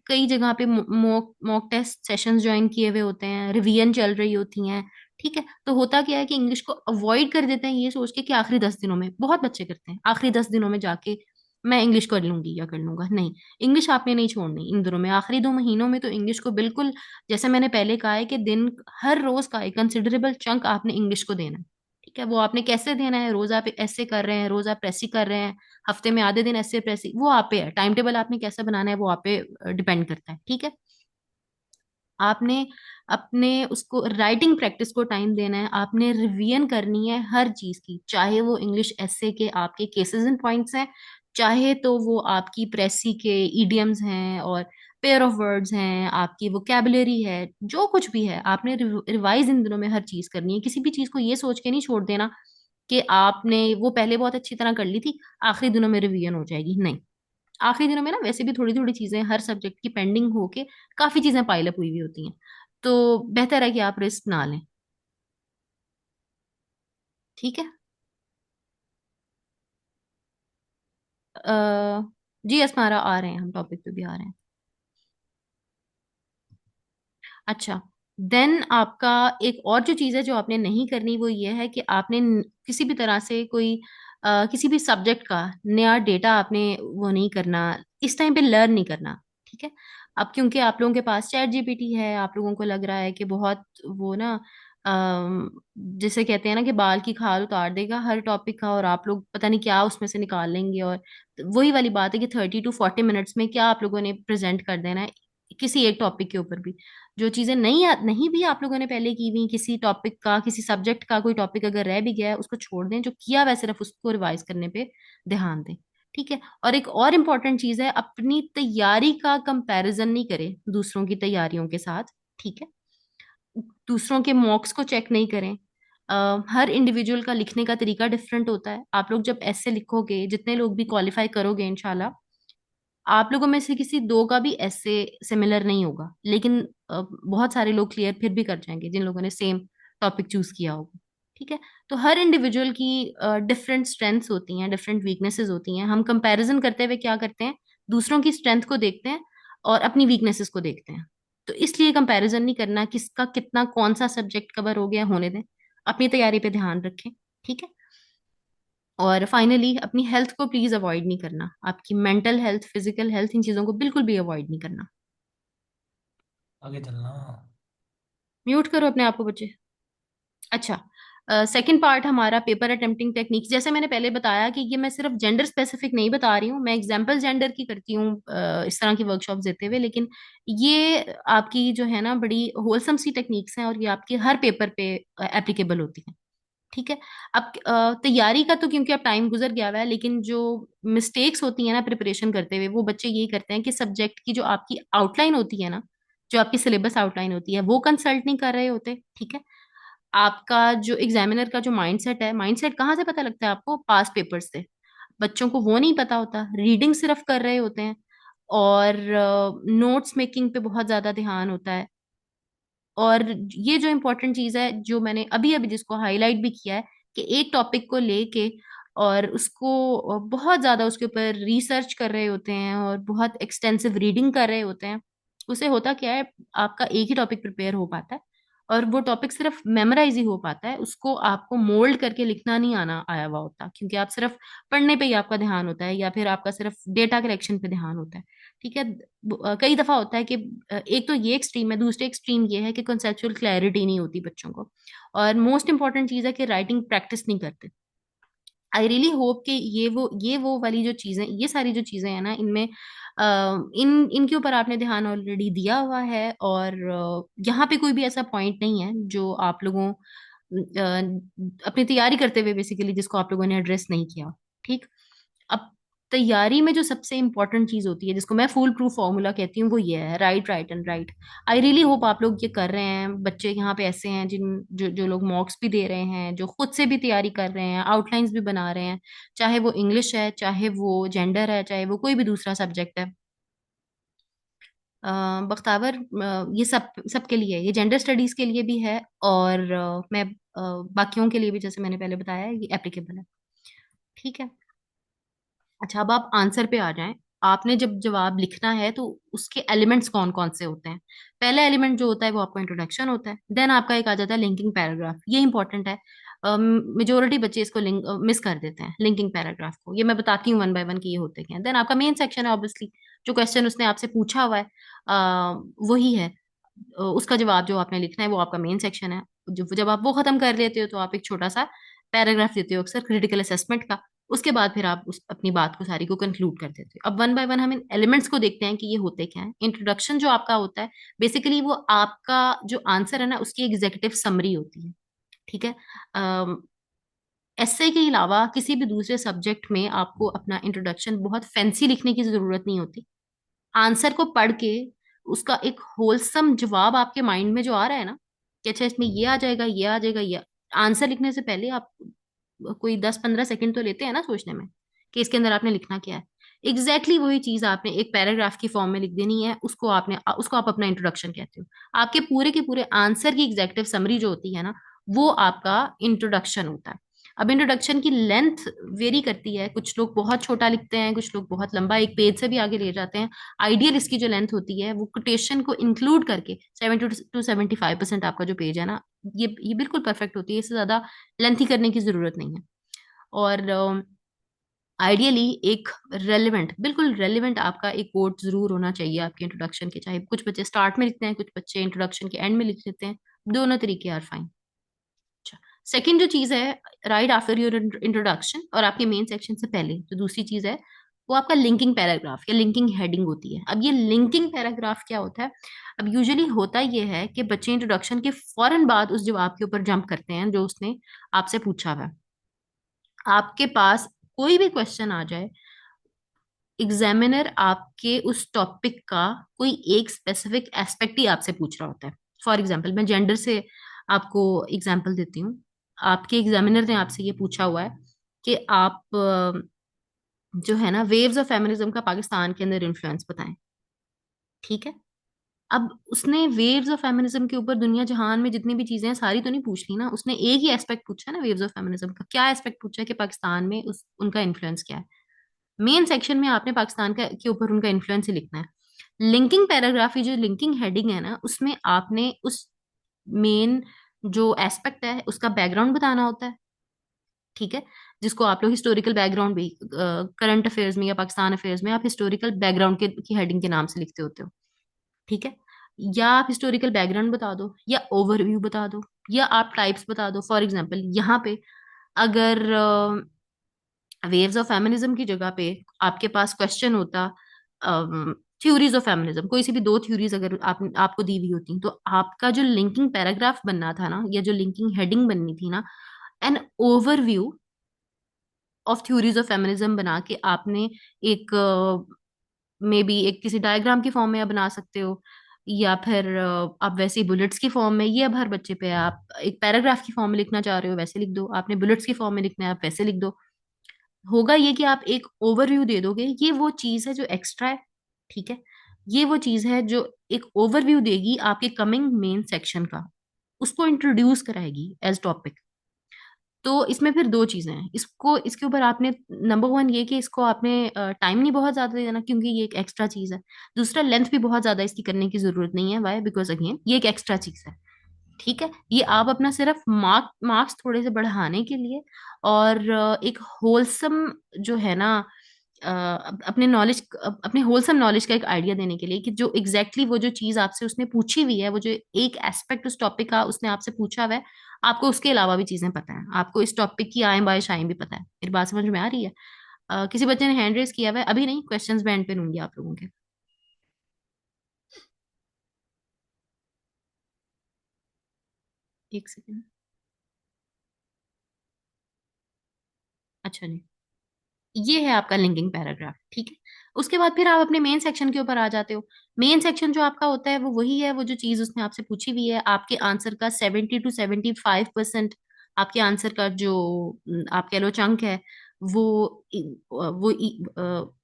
कई जगह पे mock mock test sessions join किए हुए होते हैं, रिवीजन चल रही होती हैं। ठीक है। तो होता क्या है कि इंग्लिश को अवॉइड कर देते हैं ये सोच के कि आखिरी 10 दिनों में, बहुत बच्चे करते हैं आखिरी 10 दिनों में जाके मैं इंग्लिश कर लूंगी या कर लूंगा। नहीं, इंग्लिश आपने नहीं छोड़नी इन दिनों में। आखिरी 2 महीनों में तो इंग्लिश को बिल्कुल, जैसे मैंने पहले कहा है कि दिन, हर रोज का एक कंसिडरेबल चंक आपने इंग्लिश को देना है। ठीक है। वो आपने कैसे देना है, रोज आप ऐसे कर रहे हैं, रोज आप प्रेसी कर रहे हैं, हफ्ते में आधे दिन ऐसे प्रेसी, वो आप पे है। टाइम टेबल आपने कैसे बनाना है वो आप पे डिपेंड करता है। ठीक है। आपने अपने उसको राइटिंग प्रैक्टिस को टाइम देना है। आपने रिवीजन करनी है हर चीज की, चाहे वो इंग्लिश एसे के आपके केसेस एंड पॉइंट्स हैं, चाहे तो वो आपकी प्रेसी के ईडियम्स हैं और पेयर ऑफ वर्ड्स हैं, आपकी वोकेबलरी है, जो कुछ भी है आपने रिवाइज इन दिनों में हर चीज करनी है। किसी भी चीज को ये सोच के नहीं छोड़ देना कि आपने वो पहले बहुत अच्छी तरह कर ली थी, आखिरी दिनों में रिवीजन हो जाएगी। नहीं, आखिरी दिनों में ना वैसे भी थोड़ी थोड़ी चीजें हर सब्जेक्ट की पेंडिंग होके काफी चीजें पाइल अप हुई हुई होती हैं। तो बेहतर है कि आप रिस्क ना लें। ठीक है। अः जी अस्मारा, आ रहे हैं हम, टॉपिक पे भी आ रहे हैं। अच्छा। देन आपका एक और जो चीज़ है जो आपने नहीं करनी, वो ये है कि आपने किसी भी तरह से कोई किसी भी सब्जेक्ट का नया डेटा आपने वो नहीं करना, इस टाइम पे लर्न नहीं करना। ठीक है। अब क्योंकि आप लोगों के पास चैट जीपीटी है, आप लोगों को लग रहा है कि बहुत वो ना जिसे कहते हैं ना कि बाल की खाल उतार देगा हर टॉपिक का, और आप लोग पता नहीं क्या उसमें से निकाल लेंगे। और वही वाली बात है कि 30 to 40 मिनट्स में क्या आप लोगों ने प्रेजेंट कर देना है किसी एक टॉपिक के ऊपर भी। जो चीजें नहीं भी आप लोगों ने पहले की हुई, किसी टॉपिक का, किसी सब्जेक्ट का कोई टॉपिक अगर रह भी गया है उसको छोड़ दें, जो किया हुआ है सिर्फ उसको रिवाइज करने पे ध्यान दें। ठीक है। और एक और इम्पॉर्टेंट चीज है, अपनी तैयारी का कंपैरिजन नहीं करें दूसरों की तैयारियों के साथ। ठीक है। दूसरों के मॉक्स को चेक नहीं करें। हर इंडिविजुअल का लिखने का तरीका डिफरेंट होता है। आप लोग जब ऐसे लिखोगे, जितने लोग भी क्वालिफाई करोगे इंशाल्लाह, आप लोगों में से किसी दो का भी ऐसे सिमिलर नहीं होगा, लेकिन बहुत सारे लोग क्लियर फिर भी कर जाएंगे जिन लोगों ने सेम टॉपिक चूज किया होगा। ठीक है। तो हर इंडिविजुअल की डिफरेंट स्ट्रेंथ्स होती हैं, डिफरेंट वीकनेसेस होती हैं। हम कंपैरिजन करते हुए क्या करते हैं, दूसरों की स्ट्रेंथ को देखते हैं और अपनी वीकनेसेस को देखते हैं। तो इसलिए कंपैरिजन नहीं करना, किसका कितना कौन सा सब्जेक्ट कवर हो गया होने दें, अपनी तैयारी पे ध्यान रखें। ठीक है। और फाइनली अपनी हेल्थ को प्लीज अवॉइड नहीं करना, आपकी मेंटल हेल्थ, फिजिकल हेल्थ, इन चीजों को बिल्कुल भी अवॉइड नहीं करना। आगे चलना। म्यूट करो अपने आप को बच्चे। अच्छा, सेकंड पार्ट हमारा पेपर अटेम्प्टिंग टेक्निक्स। जैसे मैंने पहले बताया कि ये मैं सिर्फ जेंडर स्पेसिफिक नहीं बता रही हूँ, मैं एग्जाम्पल जेंडर की करती हूँ इस तरह की वर्कशॉप देते हुए, लेकिन ये आपकी जो है ना बड़ी होलसम सी टेक्निक्स हैं और ये आपके हर पेपर पे एप्लीकेबल होती हैं। ठीक है। अब तैयारी का तो क्योंकि अब टाइम गुजर गया हुआ है, लेकिन जो मिस्टेक्स होती है ना प्रिपरेशन करते हुए, वो बच्चे यही करते हैं कि सब्जेक्ट की जो आपकी आउटलाइन होती है ना, जो आपकी सिलेबस आउटलाइन होती है, वो कंसल्ट नहीं कर रहे होते। ठीक है। आपका जो एग्जामिनर का जो माइंडसेट है, माइंडसेट कहाँ से पता लगता है आपको? पास्ट पेपर से। बच्चों को वो नहीं पता होता, रीडिंग सिर्फ कर रहे होते हैं और नोट्स मेकिंग पे बहुत ज्यादा ध्यान होता है। और ये जो इम्पोर्टेंट चीज है, जो मैंने अभी अभी जिसको हाईलाइट भी किया है, कि एक टॉपिक को लेके और उसको बहुत ज्यादा उसके ऊपर रिसर्च कर रहे होते हैं और बहुत एक्सटेंसिव रीडिंग कर रहे होते हैं, उसे होता क्या है, आपका एक ही टॉपिक प्रिपेयर हो पाता है और वो टॉपिक सिर्फ मेमोराइज ही हो पाता है, उसको आपको मोल्ड करके लिखना नहीं आना आया हुआ होता, क्योंकि आप सिर्फ पढ़ने पे ही आपका ध्यान होता है या फिर आपका सिर्फ डेटा कलेक्शन पे ध्यान होता है। ठीक है। कई दफा होता है कि एक तो ये एक्सट्रीम है, दूसरे एक्सट्रीम ये है कि कंसेप्चुअल क्लैरिटी नहीं होती बच्चों को। और मोस्ट इंपॉर्टेंट चीज है कि राइटिंग प्रैक्टिस नहीं करते। आई रियली होप कि ये वो वाली जो चीजें, ये सारी जो चीजें हैं ना, इनमें इनके ऊपर आपने ध्यान ऑलरेडी दिया हुआ है और यहाँ पे कोई भी ऐसा पॉइंट नहीं है जो आप लोगों अपनी तैयारी करते हुए बेसिकली जिसको आप लोगों ने एड्रेस नहीं किया। ठीक। अब तैयारी में जो सबसे इंपॉर्टेंट चीज होती है, जिसको मैं फूल प्रूफ फॉर्मूला कहती हूँ, वो ये है, right right and right. I really hope आप लोग ये कर रहे हैं। बच्चे यहाँ पे ऐसे हैं जिन जो जो लोग मॉक्स भी दे रहे हैं, जो खुद से भी तैयारी कर रहे हैं, आउटलाइंस भी बना रहे हैं, चाहे वो इंग्लिश है, चाहे वो जेंडर है, चाहे वो कोई भी दूसरा सब्जेक्ट है। बख्तावर, ये सबके लिए है, ये जेंडर स्टडीज के लिए भी है और मैं बाकियों के लिए भी, जैसे मैंने पहले बताया, ये एप्लीकेबल है। ठीक है। अच्छा, अब आप आंसर पे आ जाएं। आपने जब जवाब लिखना है तो उसके एलिमेंट्स कौन कौन से होते हैं? पहला एलिमेंट जो होता है वो आपका इंट्रोडक्शन होता है, देन आपका एक आ जाता है लिंकिंग पैराग्राफ। ये इंपॉर्टेंट है। मेजोरिटी बच्चे इसको मिस कर देते हैं, लिंकिंग पैराग्राफ को। ये मैं बताती हूँ वन बाय वन कि ये होते क्या हैं। देन आपका मेन सेक्शन है, ऑब्वियसली जो क्वेश्चन उसने आपसे पूछा हुआ है वही है। उसका जवाब जो आपने लिखना है वो आपका मेन सेक्शन है। जब आप वो खत्म कर लेते हो तो आप एक छोटा सा पैराग्राफ देते हो अक्सर क्रिटिकल असेसमेंट का। उसके बाद फिर आप उस अपनी बात को सारी को कंक्लूड कर देते हो। अब वन बाय वन हम इन एलिमेंट्स को देखते हैं कि ये होते क्या हैं। इंट्रोडक्शन जो आपका होता है, बेसिकली वो आपका जो आंसर है ना, उसकी एग्जीक्यूटिव समरी होती है। ठीक है। एस्से के अलावा किसी भी दूसरे सब्जेक्ट में आपको अपना इंट्रोडक्शन बहुत फैंसी लिखने की जरूरत नहीं होती। आंसर को पढ़ के उसका एक होलसम जवाब आपके माइंड में जो आ रहा है ना, कि अच्छा इसमें ये आ जाएगा, ये आ जाएगा, ये आंसर लिखने से पहले आप कोई 10-15 सेकंड तो लेते हैं ना सोचने में कि इसके अंदर आपने लिखना क्या है। एग्जैक्टली वही चीज आपने एक पैराग्राफ की फॉर्म में लिख देनी है, उसको आप अपना इंट्रोडक्शन कहते हो। आपके पूरे के पूरे आंसर की एग्जेक्टिव समरी जो होती है ना, वो आपका इंट्रोडक्शन होता है। अब इंट्रोडक्शन की लेंथ वेरी करती है, कुछ लोग बहुत छोटा लिखते हैं, कुछ लोग बहुत लंबा, एक पेज से भी आगे ले जाते हैं। आइडियल इसकी जो लेंथ होती है वो कोटेशन को इंक्लूड करके 70 to 75% आपका जो पेज है ना, ये बिल्कुल परफेक्ट होती है। इससे ज्यादा लेंथी करने की जरूरत नहीं है। और आइडियली एक रेलिवेंट, बिल्कुल रेलिवेंट आपका एक कोट जरूर होना चाहिए आपके इंट्रोडक्शन के। चाहे कुछ बच्चे स्टार्ट में लिखते हैं, कुछ बच्चे इंट्रोडक्शन के एंड में लिख लेते हैं, दोनों तरीके आर फाइन। अच्छा, सेकंड जो चीज है, राइट आफ्टर योर इंट्रोडक्शन और आपके मेन सेक्शन से पहले जो दूसरी चीज है, वो आपका लिंकिंग पैराग्राफ या लिंकिंग हेडिंग होती है। अब ये लिंकिंग पैराग्राफ क्या होता है? अब यूजुअली होता ये है कि बच्चे इंट्रोडक्शन के फौरन बाद उस जवाब के ऊपर जंप करते हैं जो उसने आपसे पूछा हुआ है। आपके पास कोई भी क्वेश्चन आ जाए, एग्जामिनर आपके उस टॉपिक का कोई एक स्पेसिफिक एस्पेक्ट ही आपसे पूछ रहा होता है। फॉर एग्जाम्पल, मैं जेंडर से आपको एग्जाम्पल देती हूँ। आपके एग्जामिनर ने आपसे ये पूछा हुआ है कि आप जो है ना वेव्स ऑफ फेमिनिज्म का पाकिस्तान के अंदर इन्फ्लुएंस बताएं। ठीक है। अब उसने वेव्स ऑफ फेमिनिज्म के ऊपर दुनिया जहान में जितनी भी चीजें हैं सारी तो नहीं पूछ ली ना, उसने एक ही एस्पेक्ट पूछा ना वेव्स ऑफ फेमिनिज्म का। क्या एस्पेक्ट पूछा है कि पाकिस्तान में उस उनका इन्फ्लुएंस क्या है। मेन सेक्शन में आपने पाकिस्तान का के ऊपर उनका इन्फ्लुएंस ही लिखना है। लिंकिंग पैराग्राफ, जो लिंकिंग हेडिंग है ना, उसमें आपने उस मेन जो एस्पेक्ट है उसका बैकग्राउंड बताना होता है। ठीक है। जिसको आप लोग हिस्टोरिकल बैकग्राउंड भी करंट अफेयर्स में या पाकिस्तान अफेयर्स में आप हिस्टोरिकल बैकग्राउंड के की हेडिंग के नाम से लिखते होते हो। ठीक है। या आप हिस्टोरिकल बैकग्राउंड बता दो या ओवरव्यू बता दो या आप टाइप्स बता दो। फॉर एग्जांपल यहाँ पे अगर वेव्स ऑफ फेमिनिज्म की जगह पे आपके पास क्वेश्चन होता थ्योरीज ऑफ फेमिनिज्म, कोई सी भी दो थ्योरीज अगर आपको दी हुई होती तो आपका जो लिंकिंग पैराग्राफ बनना था ना या जो लिंकिंग हेडिंग बननी थी ना, an overview of theories of feminism बना के आपने एक मे बी एक किसी डायग्राम की फॉर्म में आप बना सकते हो, या फिर आप वैसे ही बुलेट्स की फॉर्म में, ये अब हर बच्चे पे है। आप एक पैराग्राफ की फॉर्म में लिखना चाह रहे हो वैसे लिख दो, आपने बुलेट्स की फॉर्म में लिखना है आप वैसे लिख दो। होगा ये कि आप एक ओवरव्यू दे दोगे, ये वो चीज है जो एक्स्ट्रा है। ठीक है। ये वो चीज है जो एक ओवरव्यू देगी आपके कमिंग मेन सेक्शन का, उसको इंट्रोड्यूस कराएगी एज टॉपिक। तो इसमें फिर दो चीजें हैं, इसको इसके ऊपर आपने नंबर वन ये कि इसको आपने टाइम नहीं बहुत ज्यादा देना क्योंकि ये एक एक्स्ट्रा चीज है। दूसरा, लेंथ भी बहुत ज्यादा इसकी करने की जरूरत नहीं है। वाई? बिकॉज अगेन ये एक एक्स्ट्रा चीज है। ठीक है। ये आप अपना सिर्फ मार्क्स थोड़े से बढ़ाने के लिए और एक होलसम जो है ना अपने नॉलेज, अपने होलसम नॉलेज का एक आइडिया देने के लिए कि जो एग्जैक्टली वो जो चीज आपसे उसने पूछी हुई है, वो जो एक एस्पेक्ट उस टॉपिक का उसने आपसे पूछा हुआ है, आपको उसके अलावा भी चीजें पता है, आपको इस टॉपिक की आए बाय शाएं भी पता है। मेरी बात समझ में आ रही है? किसी बच्चे ने हैंड रेस किया हुआ है? अभी नहीं, क्वेश्चंस मैं एंड पे लूंगी आप लोगों के। एक सेकेंड। अच्छा जी। ये है आपका लिंकिंग पैराग्राफ। ठीक है। उसके बाद फिर आप अपने मेन सेक्शन के ऊपर आ जाते हो। मेन सेक्शन जो आपका होता है वो वही है, वो जो चीज उसने आपसे पूछी हुई है, आपके आंसर का 70 to 75% आपके आंसर का जो आप कह लो चंक है, वो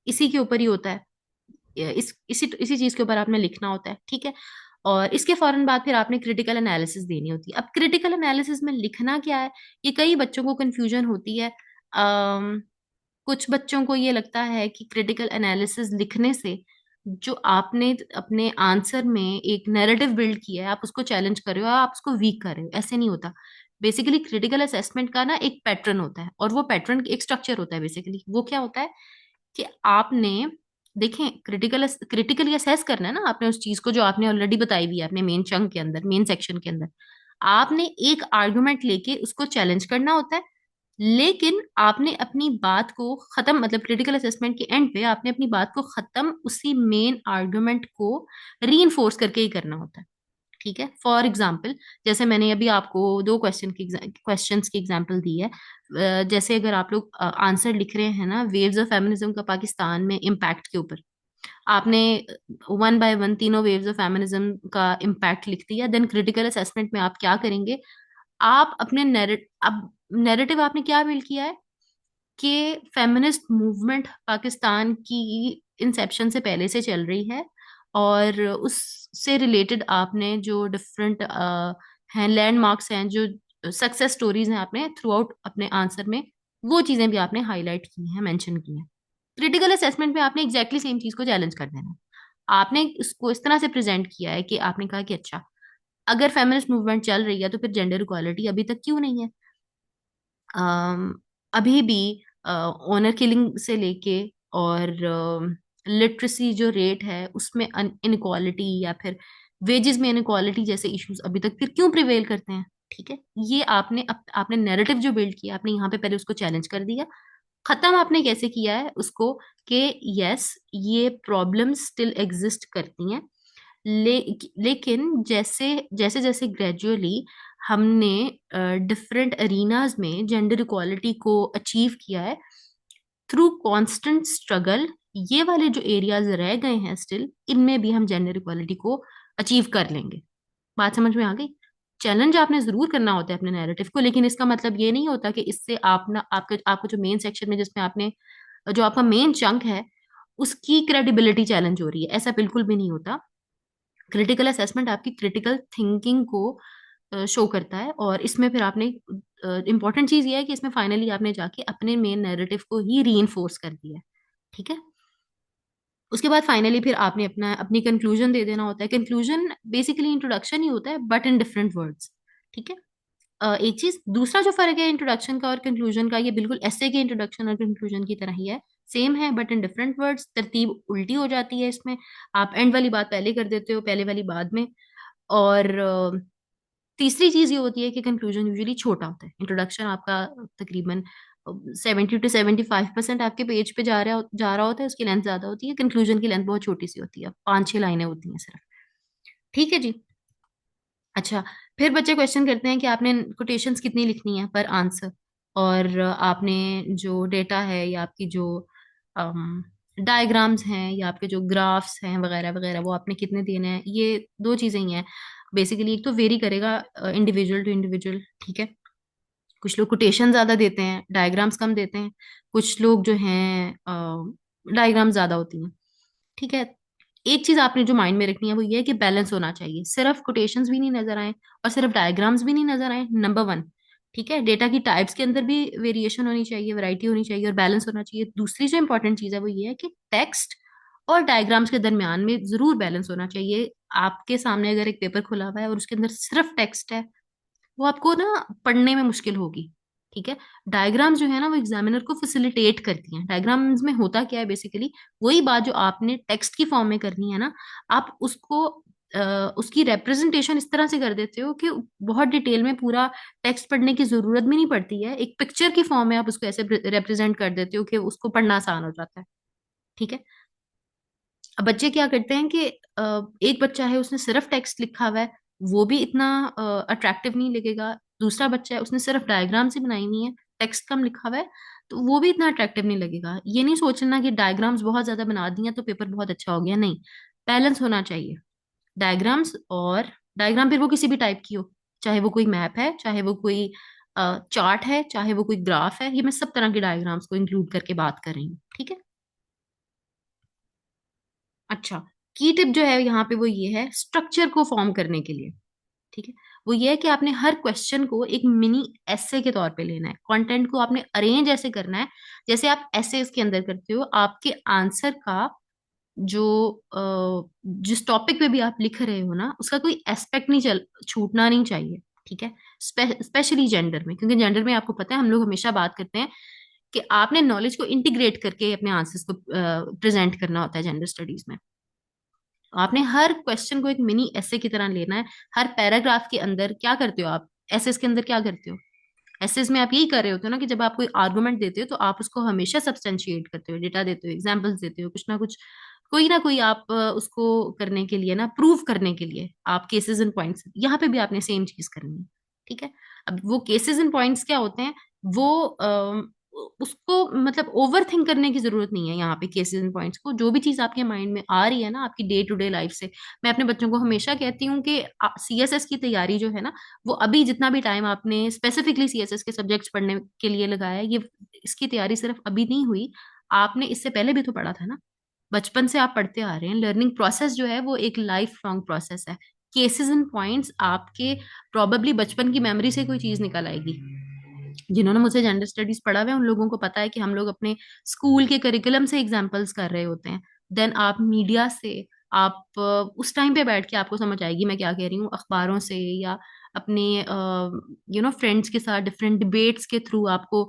इसी के ऊपर ही होता है। इस इसी इसी चीज के ऊपर आपने लिखना होता है। ठीक है। और इसके फौरन बाद फिर आपने क्रिटिकल एनालिसिस देनी होती है। अब क्रिटिकल एनालिसिस में लिखना क्या है, ये कई बच्चों को कंफ्यूजन होती है। कुछ बच्चों को ये लगता है कि क्रिटिकल एनालिसिस लिखने से जो आपने अपने आंसर में एक नैरेटिव बिल्ड किया है आप उसको चैलेंज कर रहे हो, आप उसको वीक कर रहे हो। ऐसे नहीं होता। बेसिकली क्रिटिकल असेसमेंट का ना एक पैटर्न होता है और वो पैटर्न एक स्ट्रक्चर होता है। बेसिकली वो क्या होता है कि आपने देखें क्रिटिकली असेस करना है ना आपने उस चीज को जो आपने ऑलरेडी बताई हुई है अपने मेन चंक के अंदर, मेन सेक्शन के अंदर। आपने एक आर्गुमेंट लेके उसको चैलेंज करना होता है। लेकिन आपने अपनी बात को खत्म, मतलब क्रिटिकल असेसमेंट के एंड पे आपने अपनी बात को खत्म उसी मेन आर्गुमेंट को रीइंफोर्स करके ही करना होता है। ठीक है। फॉर एग्जाम्पल, जैसे मैंने अभी आपको दो क्वेश्चंस की एग्जांपल दी है। जैसे अगर आप लोग आंसर लिख रहे हैं ना वेव्स ऑफ फेमिनिज्म का पाकिस्तान में इम्पैक्ट के ऊपर, आपने वन बाय वन तीनों वेव्स ऑफ फेमिनिज्म का इम्पैक्ट लिख दिया। देन क्रिटिकल असेसमेंट में आप क्या करेंगे, आप अपने अब नैरेटिव आपने क्या बिल्ड किया है कि फेमिनिस्ट मूवमेंट पाकिस्तान की इंसेप्शन से पहले से चल रही है, और उससे रिलेटेड आपने जो डिफरेंट हैं लैंडमार्क्स हैं, जो सक्सेस स्टोरीज हैं, आपने थ्रू आउट अपने आंसर में वो चीजें भी आपने हाईलाइट की हैं, मेंशन की हैं। क्रिटिकल असेसमेंट में आपने एग्जैक्टली सेम चीज को चैलेंज कर देना है। आपने इसको इस तरह से प्रेजेंट किया है कि आपने कहा कि अच्छा, अगर फेमिनिस्ट मूवमेंट चल रही है तो फिर जेंडर इक्वालिटी अभी तक क्यों नहीं है? अम, अभी भी ऑनर किलिंग से लेके और लिटरेसी जो रेट है उसमें इनक्वालिटी या फिर वेजेस में इनक्वालिटी जैसे इश्यूज अभी तक फिर क्यों प्रिवेल करते हैं? ठीक है। ये आपने नैरेटिव जो बिल्ड किया आपने यहाँ पे पहले उसको चैलेंज कर दिया। खत्म आपने कैसे किया है उसको कि यस, ये प्रॉब्लम्स स्टिल एग्जिस्ट करती हैं। लेकिन जैसे जैसे जैसे ग्रेजुअली हमने डिफरेंट अरीनाज में जेंडर इक्वालिटी को अचीव किया है थ्रू कांस्टेंट स्ट्रगल, ये वाले जो एरियाज रह गए हैं स्टिल, इनमें भी हम जेंडर इक्वालिटी को अचीव कर लेंगे। बात समझ में आ गई? चैलेंज आपने जरूर करना होता है अपने नैरेटिव को, लेकिन इसका मतलब ये नहीं होता कि इससे आप ना आपके आपको जो मेन सेक्शन में जिसमें आपने जो आपका मेन चंक है उसकी क्रेडिबिलिटी चैलेंज हो रही है। ऐसा बिल्कुल भी नहीं होता। क्रिटिकल असेसमेंट आपकी क्रिटिकल थिंकिंग को शो करता है, और इसमें फिर आपने इंपॉर्टेंट चीज ये है कि इसमें फाइनली आपने जाके अपने मेन नैरेटिव को ही रीइंफोर्स कर दिया है। ठीक है। उसके बाद फाइनली फिर आपने अपनी कंक्लूजन दे देना होता है। कंक्लूजन बेसिकली इंट्रोडक्शन ही होता है, बट इन डिफरेंट वर्ड्स। ठीक है। एक चीज दूसरा जो फर्क है इंट्रोडक्शन का और कंक्लूजन का, ये बिल्कुल ऐसे के इंट्रोडक्शन और कंक्लूजन की तरह ही है। सेम है बट इन डिफरेंट वर्ड्स। तरतीब उल्टी हो जाती है इसमें। आप एंड वाली बात पहले कर देते हो, पहले वाली बाद में। और तीसरी चीज ये होती है कि कंक्लूजन यूजुअली छोटा होता है। इंट्रोडक्शन आपका तकरीबन 70 to 75% आपके पेज पे जा रहा होता है, उसकी लेंथ ज्यादा होती है। कंक्लूजन की लेंथ बहुत छोटी सी होती है, 5-6 लाइनें होती हैं सिर्फ। ठीक है जी। अच्छा, फिर बच्चे क्वेश्चन करते हैं कि आपने कोटेशंस कितनी लिखनी है पर आंसर, और आपने जो डेटा है या आपकी जो डायग्राम्स हैं या आपके जो ग्राफ्स हैं वगैरह वगैरह वो आपने कितने देने हैं। ये दो चीजें ही हैं बेसिकली। एक तो वेरी करेगा इंडिविजुअल टू इंडिविजुअल। ठीक है। कुछ लोग कोटेशन ज्यादा देते हैं, डायग्राम्स कम देते हैं। कुछ लोग जो हैं डायग्राम ज्यादा होती हैं। ठीक है। एक चीज आपने जो माइंड में रखनी है वो ये है कि बैलेंस होना चाहिए। सिर्फ कोटेशंस भी नहीं नजर आए और सिर्फ डायग्राम्स भी नहीं नजर आए, नंबर वन। ठीक है। डेटा की टाइप्स के अंदर भी वेरिएशन होनी चाहिए, वैरायटी होनी चाहिए और बैलेंस होना चाहिए। दूसरी जो इंपॉर्टेंट चीज है वो ये है कि टेक्स्ट और डायग्राम्स के दरमियान में जरूर बैलेंस होना चाहिए। आपके सामने अगर एक पेपर खुला हुआ है और उसके अंदर सिर्फ टेक्स्ट है, वो आपको ना पढ़ने में मुश्किल होगी। ठीक है। डायग्राम्स जो है ना वो एग्जामिनर को फैसिलिटेट करती हैं। डायग्राम्स में होता क्या है बेसिकली, वही बात जो आपने टेक्स्ट की फॉर्म में करनी है ना, आप उसको उसकी रिप्रेजेंटेशन इस तरह से कर देते हो कि बहुत डिटेल में पूरा टेक्स्ट पढ़ने की जरूरत भी नहीं पड़ती है। एक पिक्चर की फॉर्म में आप उसको ऐसे रिप्रेजेंट कर देते हो कि उसको पढ़ना आसान हो जाता है। ठीक है। अब बच्चे क्या करते हैं कि एक बच्चा है उसने सिर्फ टेक्स्ट लिखा हुआ है, वो भी इतना अट्रैक्टिव नहीं लगेगा। दूसरा बच्चा है उसने सिर्फ डायग्राम से बनाई हुई है, टेक्स्ट कम लिखा हुआ है, तो वो भी इतना अट्रैक्टिव नहीं लगेगा। ये नहीं सोचना कि डायग्राम्स बहुत ज्यादा बना दिया तो पेपर बहुत अच्छा हो गया, नहीं। बैलेंस होना चाहिए। डायग्राम्स और डायग्राम फिर वो किसी भी टाइप की हो, चाहे वो कोई मैप है, चाहे वो कोई चार्ट है, चाहे वो कोई ग्राफ है। ये मैं सब तरह के डायग्राम्स को इंक्लूड करके बात कर रही हूँ। ठीक है। अच्छा, की टिप जो है यहाँ पे वो ये है स्ट्रक्चर को फॉर्म करने के लिए। ठीक है। वो ये है कि आपने हर क्वेश्चन को एक मिनी ऐसे के तौर पे लेना है। कंटेंट को आपने अरेंज ऐसे करना है जैसे आप ऐसे इसके अंदर करते हो। आपके आंसर का जो जिस टॉपिक पे भी आप लिख रहे हो ना, उसका कोई एस्पेक्ट नहीं चल छूटना नहीं चाहिए। ठीक है। स्पेशली जेंडर में, क्योंकि जेंडर में आपको पता है हम लोग हमेशा बात करते हैं कि आपने नॉलेज को इंटीग्रेट करके अपने आंसर्स को प्रेजेंट करना होता है जेंडर स्टडीज में। आपने हर क्वेश्चन को एक मिनी ऐसे की तरह लेना है। हर पैराग्राफ के अंदर क्या करते हो आप, एसेस के अंदर क्या करते हो, एसेस में आप यही कर रहे होते हो ना कि जब आप कोई आर्गुमेंट देते हो तो आप उसको हमेशा सब्सटेंशिएट करते हो, डेटा देते हो, एग्जांपल्स देते हो, कुछ ना कोई आप उसको करने के लिए ना, प्रूव करने के लिए आप केसेस एंड पॉइंट्स, यहाँ पे भी आपने सेम चीज करनी है। ठीक है। अब वो केसेस एंड पॉइंट्स क्या होते हैं, वो उसको मतलब ओवर थिंक करने की जरूरत नहीं है। यहाँ पे केसेस एंड पॉइंट्स को, जो भी चीज आपके माइंड में आ रही है ना आपकी डे टू डे लाइफ से, मैं अपने बच्चों को हमेशा कहती हूँ कि सीएसएस की तैयारी जो है ना, वो अभी जितना भी टाइम आपने स्पेसिफिकली सीएसएस के सब्जेक्ट्स पढ़ने के लिए लगाया है, ये इसकी तैयारी सिर्फ अभी नहीं हुई। आपने इससे पहले भी तो पढ़ा था ना। बचपन से आप पढ़ते आ रहे हैं। लर्निंग प्रोसेस जो है वो एक लाइफ लॉन्ग प्रोसेस है। केसेस एंड पॉइंट्स आपके प्रोबेबली बचपन की मेमोरी से कोई चीज निकल आएगी। जिन्होंने मुझसे जेंडर स्टडीज पढ़ा हुआ है उन लोगों को पता है कि हम लोग अपने स्कूल के करिकुलम से एग्जाम्पल्स कर रहे होते हैं। देन आप मीडिया से, आप उस टाइम पे बैठ के आपको समझ आएगी मैं क्या कह रही हूँ, अखबारों से या अपने फ्रेंड्स के साथ डिफरेंट डिबेट्स के थ्रू आपको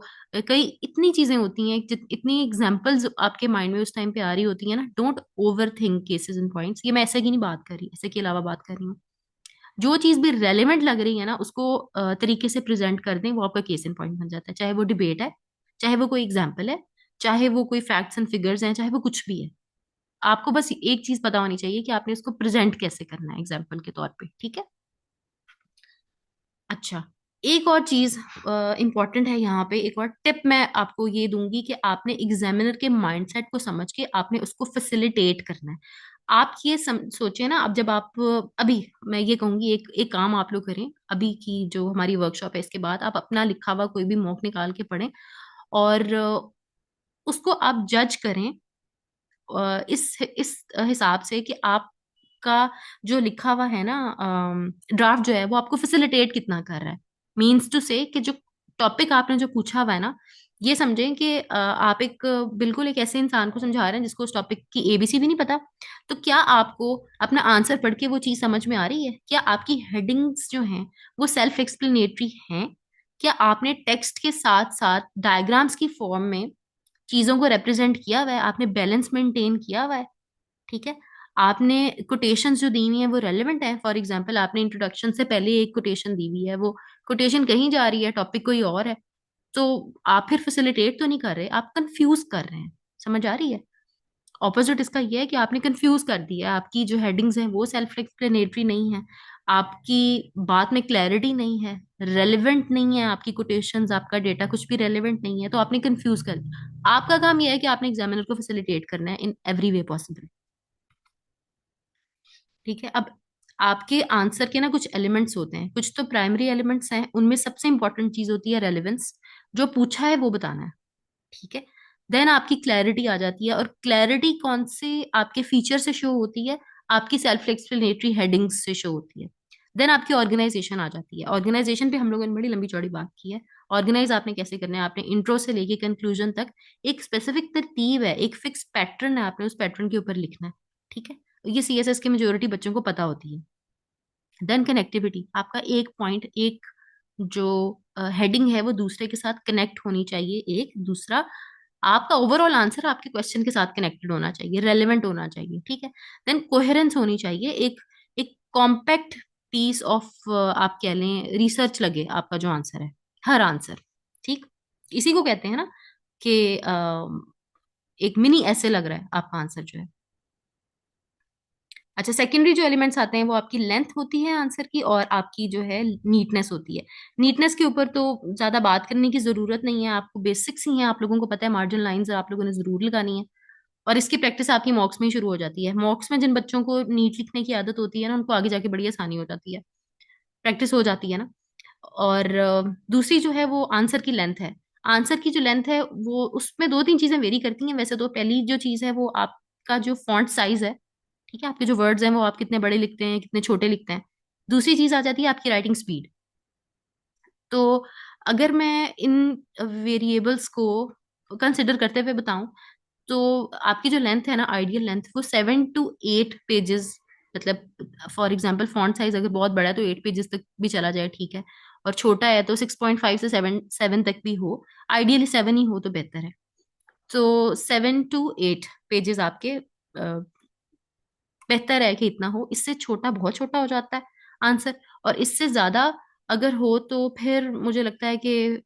कई इतनी चीजें होती हैं, इतनी एग्जाम्पल्स आपके माइंड में उस टाइम पे आ रही होती है ना। Don't over think cases and points. ये मैं ऐसे की नहीं बात कर रही, ऐसे के अलावा बात कर रही हूँ। जो चीज भी रेलेवेंट लग रही है ना उसको तरीके से प्रेजेंट कर दें, वो आपका केस इन पॉइंट बन जाता है। चाहे वो डिबेट है, चाहे वो कोई एग्जाम्पल है, चाहे वो कोई फैक्ट्स एंड फिगर्स हैं, चाहे वो कुछ भी है। आपको बस एक चीज पता होनी चाहिए कि आपने उसको प्रेजेंट कैसे करना है एग्जाम्पल के तौर पे। ठीक है। अच्छा, एक और चीज इंपॉर्टेंट है यहाँ पे, एक और टिप मैं आपको ये दूंगी कि आपने एग्जामिनर के माइंडसेट को समझ के आपने उसको फैसिलिटेट करना है। आप ये सोचे ना, अब जब आप अभी मैं ये कहूंगी एक एक काम आप लोग करें अभी की जो हमारी वर्कशॉप है, इसके बाद आप अपना लिखा हुआ कोई भी मॉक निकाल के पढ़ें। और उसको आप जज करें इस हिसाब से कि आपका जो लिखा हुआ है ना ड्राफ्ट जो है वो आपको फैसिलिटेट कितना कर रहा है। मीन्स टू से कि जो टॉपिक आपने जो पूछा हुआ है ना, ये समझें कि आप एक बिल्कुल एक ऐसे इंसान को समझा रहे हैं जिसको उस टॉपिक की एबीसी भी नहीं पता। तो क्या आपको अपना आंसर पढ़ के वो चीज समझ में आ रही है? क्या आपकी हेडिंग्स जो हैं वो सेल्फ एक्सप्लेनेटरी हैं? क्या आपने टेक्स्ट के साथ साथ डायग्राम्स की फॉर्म में चीजों को रिप्रेजेंट किया हुआ है? आपने बैलेंस मेंटेन किया हुआ है? ठीक है। आपने कोटेशंस जो दी हुई है वो रेलेवेंट है? फॉर एग्जांपल आपने इंट्रोडक्शन से पहले एक कोटेशन दी हुई है, वो कोटेशन कहीं जा रही है, टॉपिक कोई और है, तो आप फिर फैसिलिटेट तो नहीं कर रहे, आप कंफ्यूज कर रहे हैं। समझ आ रही है? ऑपोजिट इसका ये है कि आपने कंफ्यूज कर दिया, आपकी जो हेडिंग्स हैं वो सेल्फ एक्सप्लेनेटरी नहीं है, आपकी बात में क्लैरिटी नहीं है, रेलेवेंट नहीं है, आपकी कोटेशंस आपका डेटा कुछ भी रेलेवेंट नहीं है, तो आपने कंफ्यूज कर दिया। आपका काम यह है कि आपने एग्जामिनर को फैसिलिटेट करना है इन एवरी वे पॉसिबल। ठीक है। अब आपके आंसर के ना कुछ एलिमेंट्स होते हैं, कुछ तो प्राइमरी एलिमेंट्स हैं, उनमें सबसे इंपॉर्टेंट चीज होती है रेलेवेंस। जो पूछा है वो बताना है। ठीक है। देन आपकी क्लैरिटी आ जाती है, और क्लैरिटी कौन से आपके फीचर से शो होती है? आपकी सेल्फ एक्सप्लेनेटरी हेडिंग्स से शो होती है। देन आपकी ऑर्गेनाइजेशन आ जाती है। ऑर्गेनाइजेशन पे हम लोगों ने बड़ी लंबी चौड़ी बात की है। ऑर्गेनाइज आपने कैसे करना है, आपने इंट्रो से लेके कंक्लूजन तक एक स्पेसिफिक तरतीब है, एक फिक्स पैटर्न है, आपने उस पैटर्न के ऊपर लिखना है। ठीक है। ये सीएसएस की मेजोरिटी बच्चों को पता होती है। देन कनेक्टिविटी, आपका एक पॉइंट, एक जो हेडिंग है वो दूसरे के साथ कनेक्ट होनी चाहिए। एक दूसरा, आपका ओवरऑल आंसर आपके क्वेश्चन के साथ कनेक्टेड होना चाहिए, रेलेवेंट होना चाहिए। ठीक है। देन कोहेरेंस होनी चाहिए, एक एक कॉम्पैक्ट पीस ऑफ, आप कह लें रिसर्च लगे आपका जो आंसर है, हर आंसर। ठीक। इसी को कहते हैं ना कि एक मिनी ऐसे लग रहा है आपका आंसर जो है। अच्छा, सेकेंडरी जो एलिमेंट्स आते हैं वो आपकी लेंथ होती है आंसर की, और आपकी जो है नीटनेस होती है। नीटनेस के ऊपर तो ज्यादा बात करने की जरूरत नहीं है, आपको बेसिक्स ही हैं, आप लोगों को पता है, मार्जिन लाइंस आप लोगों ने जरूर लगानी है। और इसकी प्रैक्टिस आपकी मॉक्स में ही शुरू हो जाती है। मॉक्स में जिन बच्चों को नीट लिखने की आदत होती है ना, उनको आगे जाके बड़ी आसानी हो जाती है, प्रैक्टिस हो जाती है ना। और दूसरी जो है वो आंसर की लेंथ है। आंसर की जो लेंथ है वो, उसमें दो तीन चीजें वेरी करती हैं वैसे तो। पहली जो चीज है वो आपका जो फॉन्ट साइज है। ठीक है। आपके जो वर्ड्स हैं वो आप कितने बड़े लिखते हैं, कितने छोटे लिखते हैं। दूसरी चीज आ जाती है आपकी राइटिंग स्पीड। तो अगर मैं इन वेरिएबल्स को कंसिडर करते हुए बताऊं, तो आपकी जो लेंथ है ना, आइडियल लेंथ, वो 7 to 8 पेजेस, मतलब फॉर एग्जाम्पल फॉन्ट साइज अगर बहुत बड़ा है तो 8 पेजेस तक भी चला जाए, ठीक है। और छोटा है तो 6.5 से 7 तक भी हो। आइडियली 7 ही हो तो बेहतर है। तो 7 to 8 पेजेस आपके बेहतर है कि इतना हो। इससे छोटा बहुत छोटा हो जाता है आंसर, और इससे ज्यादा अगर हो तो फिर मुझे लगता है कि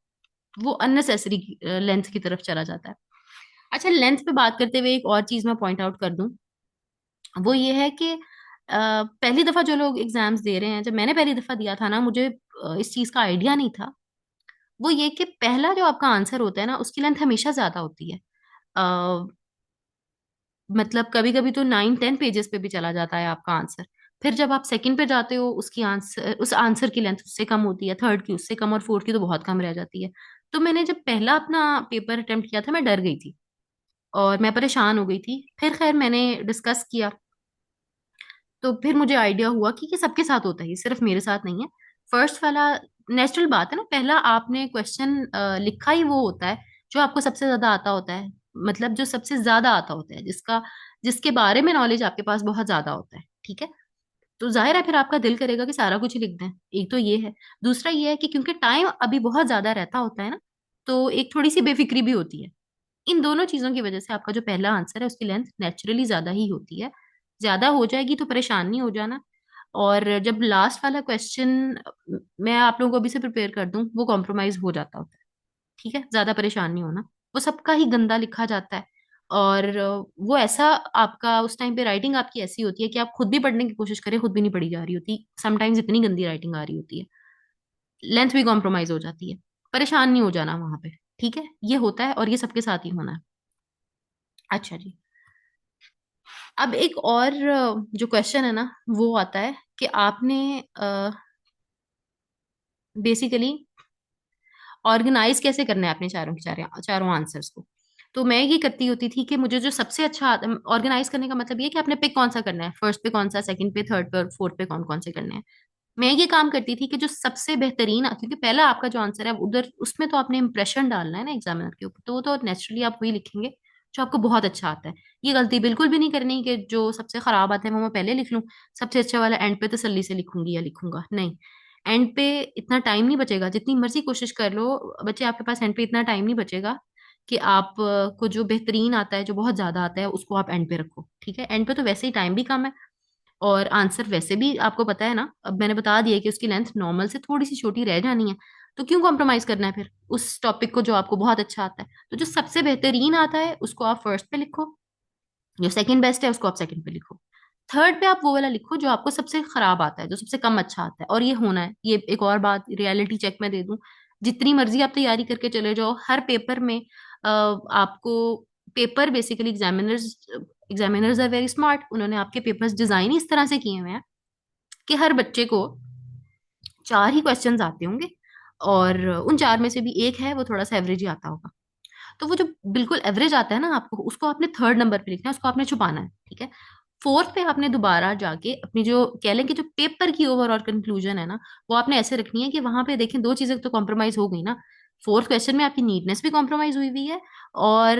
वो अननेसेसरी लेंथ की तरफ चला जाता है। अच्छा, लेंथ पे बात करते हुए एक और चीज मैं पॉइंट आउट कर दूं, वो ये है कि पहली दफा जो लोग एग्जाम्स दे रहे हैं, जब मैंने पहली दफा दिया था ना, मुझे इस चीज का आइडिया नहीं था। वो ये कि पहला जो आपका आंसर होता है ना, उसकी लेंथ हमेशा ज्यादा होती है। मतलब कभी कभी तो 9-10 पेजेस पे भी चला जाता है आपका आंसर। फिर जब आप सेकंड पे जाते हो, उसकी आंसर, उस आंसर की लेंथ उससे कम होती है, थर्ड की उससे कम, और फोर्थ की तो बहुत कम रह जाती है। तो मैंने जब पहला अपना पेपर अटेम्प्ट किया था, मैं डर गई थी और मैं परेशान हो गई थी। फिर खैर मैंने डिस्कस किया, तो फिर मुझे आइडिया हुआ कि ये सबके साथ होता है, ये सिर्फ मेरे साथ नहीं है। फर्स्ट वाला नेचुरल बात है ना, पहला आपने क्वेश्चन लिखा ही वो होता है जो आपको सबसे ज्यादा आता होता है। मतलब जो सबसे ज्यादा आता होता है, जिसका जिसके बारे में नॉलेज आपके पास बहुत ज्यादा होता है। ठीक है। तो जाहिर है फिर आपका दिल करेगा कि सारा कुछ ही लिख दें। एक तो ये है। दूसरा ये है कि क्योंकि टाइम अभी बहुत ज्यादा रहता होता है ना, तो एक थोड़ी सी बेफिक्री भी होती है। इन दोनों चीजों की वजह से आपका जो पहला आंसर है उसकी लेंथ नेचुरली ज्यादा ही होती है। ज्यादा हो जाएगी तो परेशान नहीं हो जाना। और जब लास्ट वाला क्वेश्चन मैं आप लोगों को अभी से प्रिपेयर कर दूं, वो कॉम्प्रोमाइज हो जाता होता है। ठीक है, ज्यादा परेशान नहीं होना। वो सबका ही गंदा लिखा जाता है। और वो ऐसा, आपका उस टाइम पे राइटिंग आपकी ऐसी होती है कि आप खुद भी पढ़ने की कोशिश करें, खुद भी नहीं पढ़ी जा रही होती, समटाइम्स इतनी गंदी राइटिंग आ रही होती है। लेंथ भी कॉम्प्रोमाइज हो जाती है। परेशान नहीं हो जाना वहां पे। ठीक है, ये होता है और ये सबके साथ ही होना है। अच्छा जी। अब एक और जो क्वेश्चन है ना, वो आता है कि आपने बेसिकली ऑर्गेनाइज कैसे करना है अपने चारों के चारों चारों आंसर्स को। तो मैं ये करती होती थी कि मुझे जो सबसे अच्छा ऑर्गेनाइज करने का मतलब ये है कि आपने पिक कौन सा करना है, फर्स्ट पे कौन सा, सेकंड पे, थर्ड पे और फोर्थ पे कौन कौन से करने हैं। मैं ये काम करती थी कि जो सबसे बेहतरीन, क्योंकि पहला आपका जो आंसर है उधर उसमें तो आपने इंप्रेशन डालना है ना एग्जामिनर के ऊपर, तो वो तो नेचुरली आप वही लिखेंगे जो आपको बहुत अच्छा आता है। ये गलती बिल्कुल भी नहीं करनी कि जो सबसे खराब आता है वो मैं पहले लिख लूं, सबसे अच्छा वाला एंड पे तसल्ली से लिखूंगी या लिखूंगा नहीं। एंड पे इतना टाइम नहीं बचेगा, जितनी मर्जी कोशिश कर लो बच्चे, आपके पास एंड पे इतना टाइम नहीं बचेगा कि आप को जो बेहतरीन आता है, जो बहुत ज्यादा आता है, उसको आप एंड पे रखो। ठीक है, एंड पे तो वैसे ही टाइम भी कम है और आंसर वैसे भी आपको पता है ना, अब मैंने बता दिया कि उसकी लेंथ नॉर्मल से थोड़ी सी छोटी रह जानी है, तो क्यों कॉम्प्रोमाइज करना है फिर उस टॉपिक को जो आपको बहुत अच्छा आता है। तो जो सबसे बेहतरीन आता है उसको आप फर्स्ट पे लिखो, जो सेकंड बेस्ट है उसको आप सेकंड पे लिखो, थर्ड पे आप वो वाला लिखो जो आपको सबसे खराब आता है, जो सबसे कम अच्छा आता है। और ये होना है, ये एक और बात रियलिटी चेक में दे दूं, जितनी मर्जी आप तैयारी करके चले जाओ, हर पेपर में आपको paper basically examiners are very smart, उन्होंने आपके पेपर्स डिजाइन ही इस तरह से किए हुए हैं कि हर बच्चे को चार ही क्वेश्चंस आते होंगे, और उन चार में से भी एक है वो थोड़ा सा एवरेज ही आता होगा। तो वो जो बिल्कुल एवरेज आता है ना आपको, उसको आपने थर्ड नंबर पे लिखना है, उसको आपने छुपाना है। ठीक है, फोर्थ पे आपने दोबारा जाके अपनी जो कह लें कि जो पेपर की ओवरऑल कंक्लूजन है ना, वो आपने ऐसे रखनी है कि वहां पे देखें दो चीजें तो कॉम्प्रोमाइज हो गई ना। फोर्थ क्वेश्चन में आपकी नीटनेस भी कॉम्प्रोमाइज हुई हुई है, और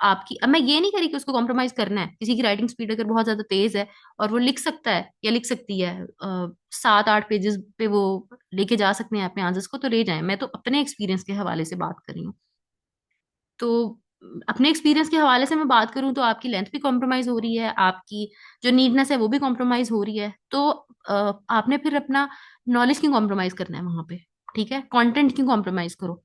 आपकी, अब मैं ये नहीं करी कि उसको कॉम्प्रोमाइज करना है, किसी की राइटिंग स्पीड अगर बहुत ज्यादा तेज है और वो लिख सकता है या लिख सकती है 7-8 पेजेस पे, वो लेके जा सकते हैं अपने आंसर्स को, तो ले जाएं। मैं तो अपने एक्सपीरियंस के हवाले से बात कर रही हूँ। तो अपने एक्सपीरियंस के हवाले से मैं बात करूं तो आपकी लेंथ भी कॉम्प्रोमाइज हो रही है, आपकी जो नीटनेस है वो भी कॉम्प्रोमाइज हो रही है, तो आपने फिर अपना नॉलेज क्यों कॉम्प्रोमाइज करना है वहां पे। ठीक है, कंटेंट क्यों कॉम्प्रोमाइज करो।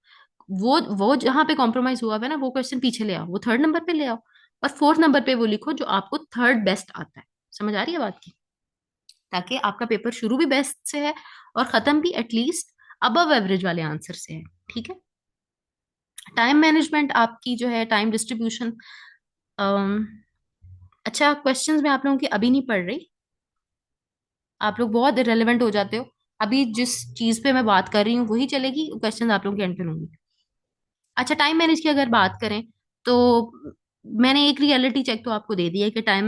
वो जहां पे कॉम्प्रोमाइज हुआ है ना, वो क्वेश्चन पीछे ले आओ, वो थर्ड नंबर पे ले आओ, और फोर्थ नंबर पे वो लिखो जो आपको थर्ड बेस्ट आता है। समझ आ रही है बात की, ताकि आपका पेपर शुरू भी बेस्ट से है और खत्म भी एटलीस्ट अबव एवरेज वाले आंसर से है। ठीक है, टाइम मैनेजमेंट आपकी जो है, टाइम डिस्ट्रीब्यूशन, अच्छा क्वेश्चंस में आप लोगों की अभी नहीं पढ़ रही, आप लोग बहुत इरेलीवेंट हो जाते हो। अभी जिस चीज पे मैं बात कर रही हूँ वही चलेगी, क्वेश्चंस आप लोगों के एंड पे होंगे। अच्छा, टाइम मैनेज की अगर बात करें तो मैंने एक रियलिटी चेक तो आपको दे दिया है कि टाइम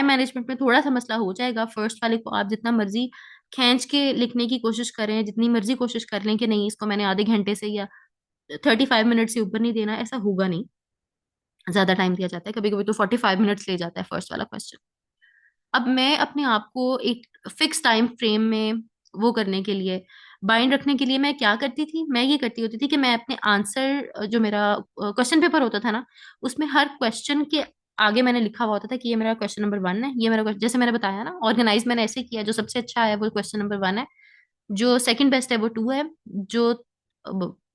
मैनेजमेंट में थोड़ा सा मसला हो जाएगा। फर्स्ट वाले को आप जितना मर्जी खींच के लिखने की कोशिश करें, जितनी मर्जी कोशिश कर लें कि नहीं इसको मैंने आधे घंटे से या 35 मिनट से ऊपर नहीं देना, ऐसा होगा नहीं। ज्यादा टाइम दिया जाता है, कभी कभी तो 45 मिनट्स ले जाता है फर्स्ट वाला क्वेश्चन। अब मैं अपने आप को एक फिक्स टाइम फ्रेम में वो करने के लिए, बाइंड रखने के लिए, मैं क्या करती थी, मैं ये करती होती थी कि मैं अपने आंसर, जो मेरा क्वेश्चन पेपर होता था ना, उसमें हर क्वेश्चन के आगे मैंने लिखा हुआ होता था कि ये मेरा क्वेश्चन नंबर 1 है, ये मेरा जैसे मैंने बताया ना, ऑर्गेनाइज मैंने ऐसे किया, जो सबसे अच्छा है वो क्वेश्चन नंबर 1 है, जो सेकंड बेस्ट है वो 2 है, जो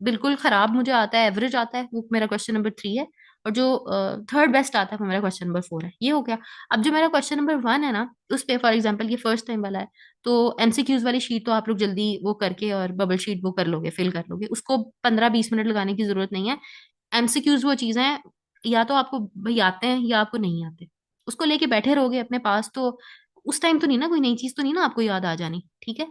बिल्कुल खराब मुझे आता है, एवरेज आता है, वो मेरा क्वेश्चन नंबर 3 है, और जो थर्ड बेस्ट आता है वो मेरा क्वेश्चन नंबर 4 है। ये हो गया। अब जो मेरा क्वेश्चन नंबर 1 है ना, उस पे फॉर एग्जांपल ये फर्स्ट टाइम वाला है, तो एमसीक्यूज वाली शीट तो आप लोग जल्दी वो करके और बबल शीट वो कर लोगे, फिल कर लोगे, उसको 15-20 मिनट लगाने की जरूरत नहीं है। एमसीक्यूज वो चीजें हैं, या तो आपको भाई आते हैं या आपको नहीं आते, उसको लेके बैठे रहोगे अपने पास, तो उस टाइम तो नहीं ना, कोई नई चीज तो नहीं ना आपको याद आ जानी। ठीक है,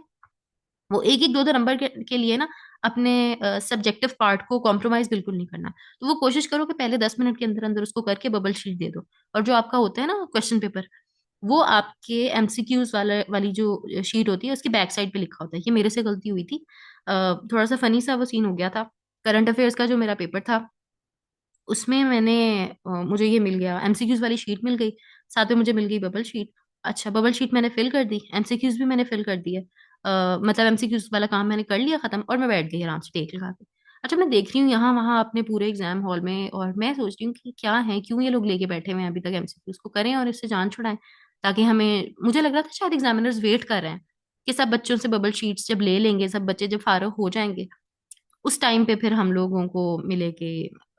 वो एक एक दो दो नंबर के लिए ना अपने सब्जेक्टिव पार्ट को कॉम्प्रोमाइज बिल्कुल नहीं करना। तो वो कोशिश करो कि पहले 10 मिनट के अंदर अंदर उसको करके बबल शीट दे दो, और जो आपका होता है ना क्वेश्चन पेपर, वो आपके एमसीक्यूज वाली जो शीट होती है उसकी बैक साइड पे लिखा होता है। ये मेरे से गलती हुई थी, थोड़ा सा फनी सा वो सीन हो गया था। करंट अफेयर्स का जो मेरा पेपर था उसमें मुझे ये मिल गया, एमसीक्यूज वाली शीट मिल गई, साथ में मुझे मिल गई बबल शीट। अच्छा, बबल शीट मैंने फिल कर दी, एमसीक्यूज भी मैंने फिल कर दिए, मतलब एमसीक्यूज वाला काम मैंने कर लिया खत्म, और मैं बैठ गई आराम से टेक लगा के। अच्छा, मैं देख रही हूँ यहाँ वहाँ अपने पूरे एग्जाम हॉल में, और मैं सोच रही हूँ कि क्या है, क्यों ये लोग लेके बैठे हुए हैं अभी तक एमसीक्यूज को करें और इससे जान छुड़ाएं, ताकि हमें, मुझे लग रहा था शायद एग्जामिनर्स वेट कर रहे हैं कि सब बच्चों से बबल शीट्स जब ले लेंगे, सब बच्चे जब फारग हो जाएंगे, उस टाइम पे फिर हम लोगों को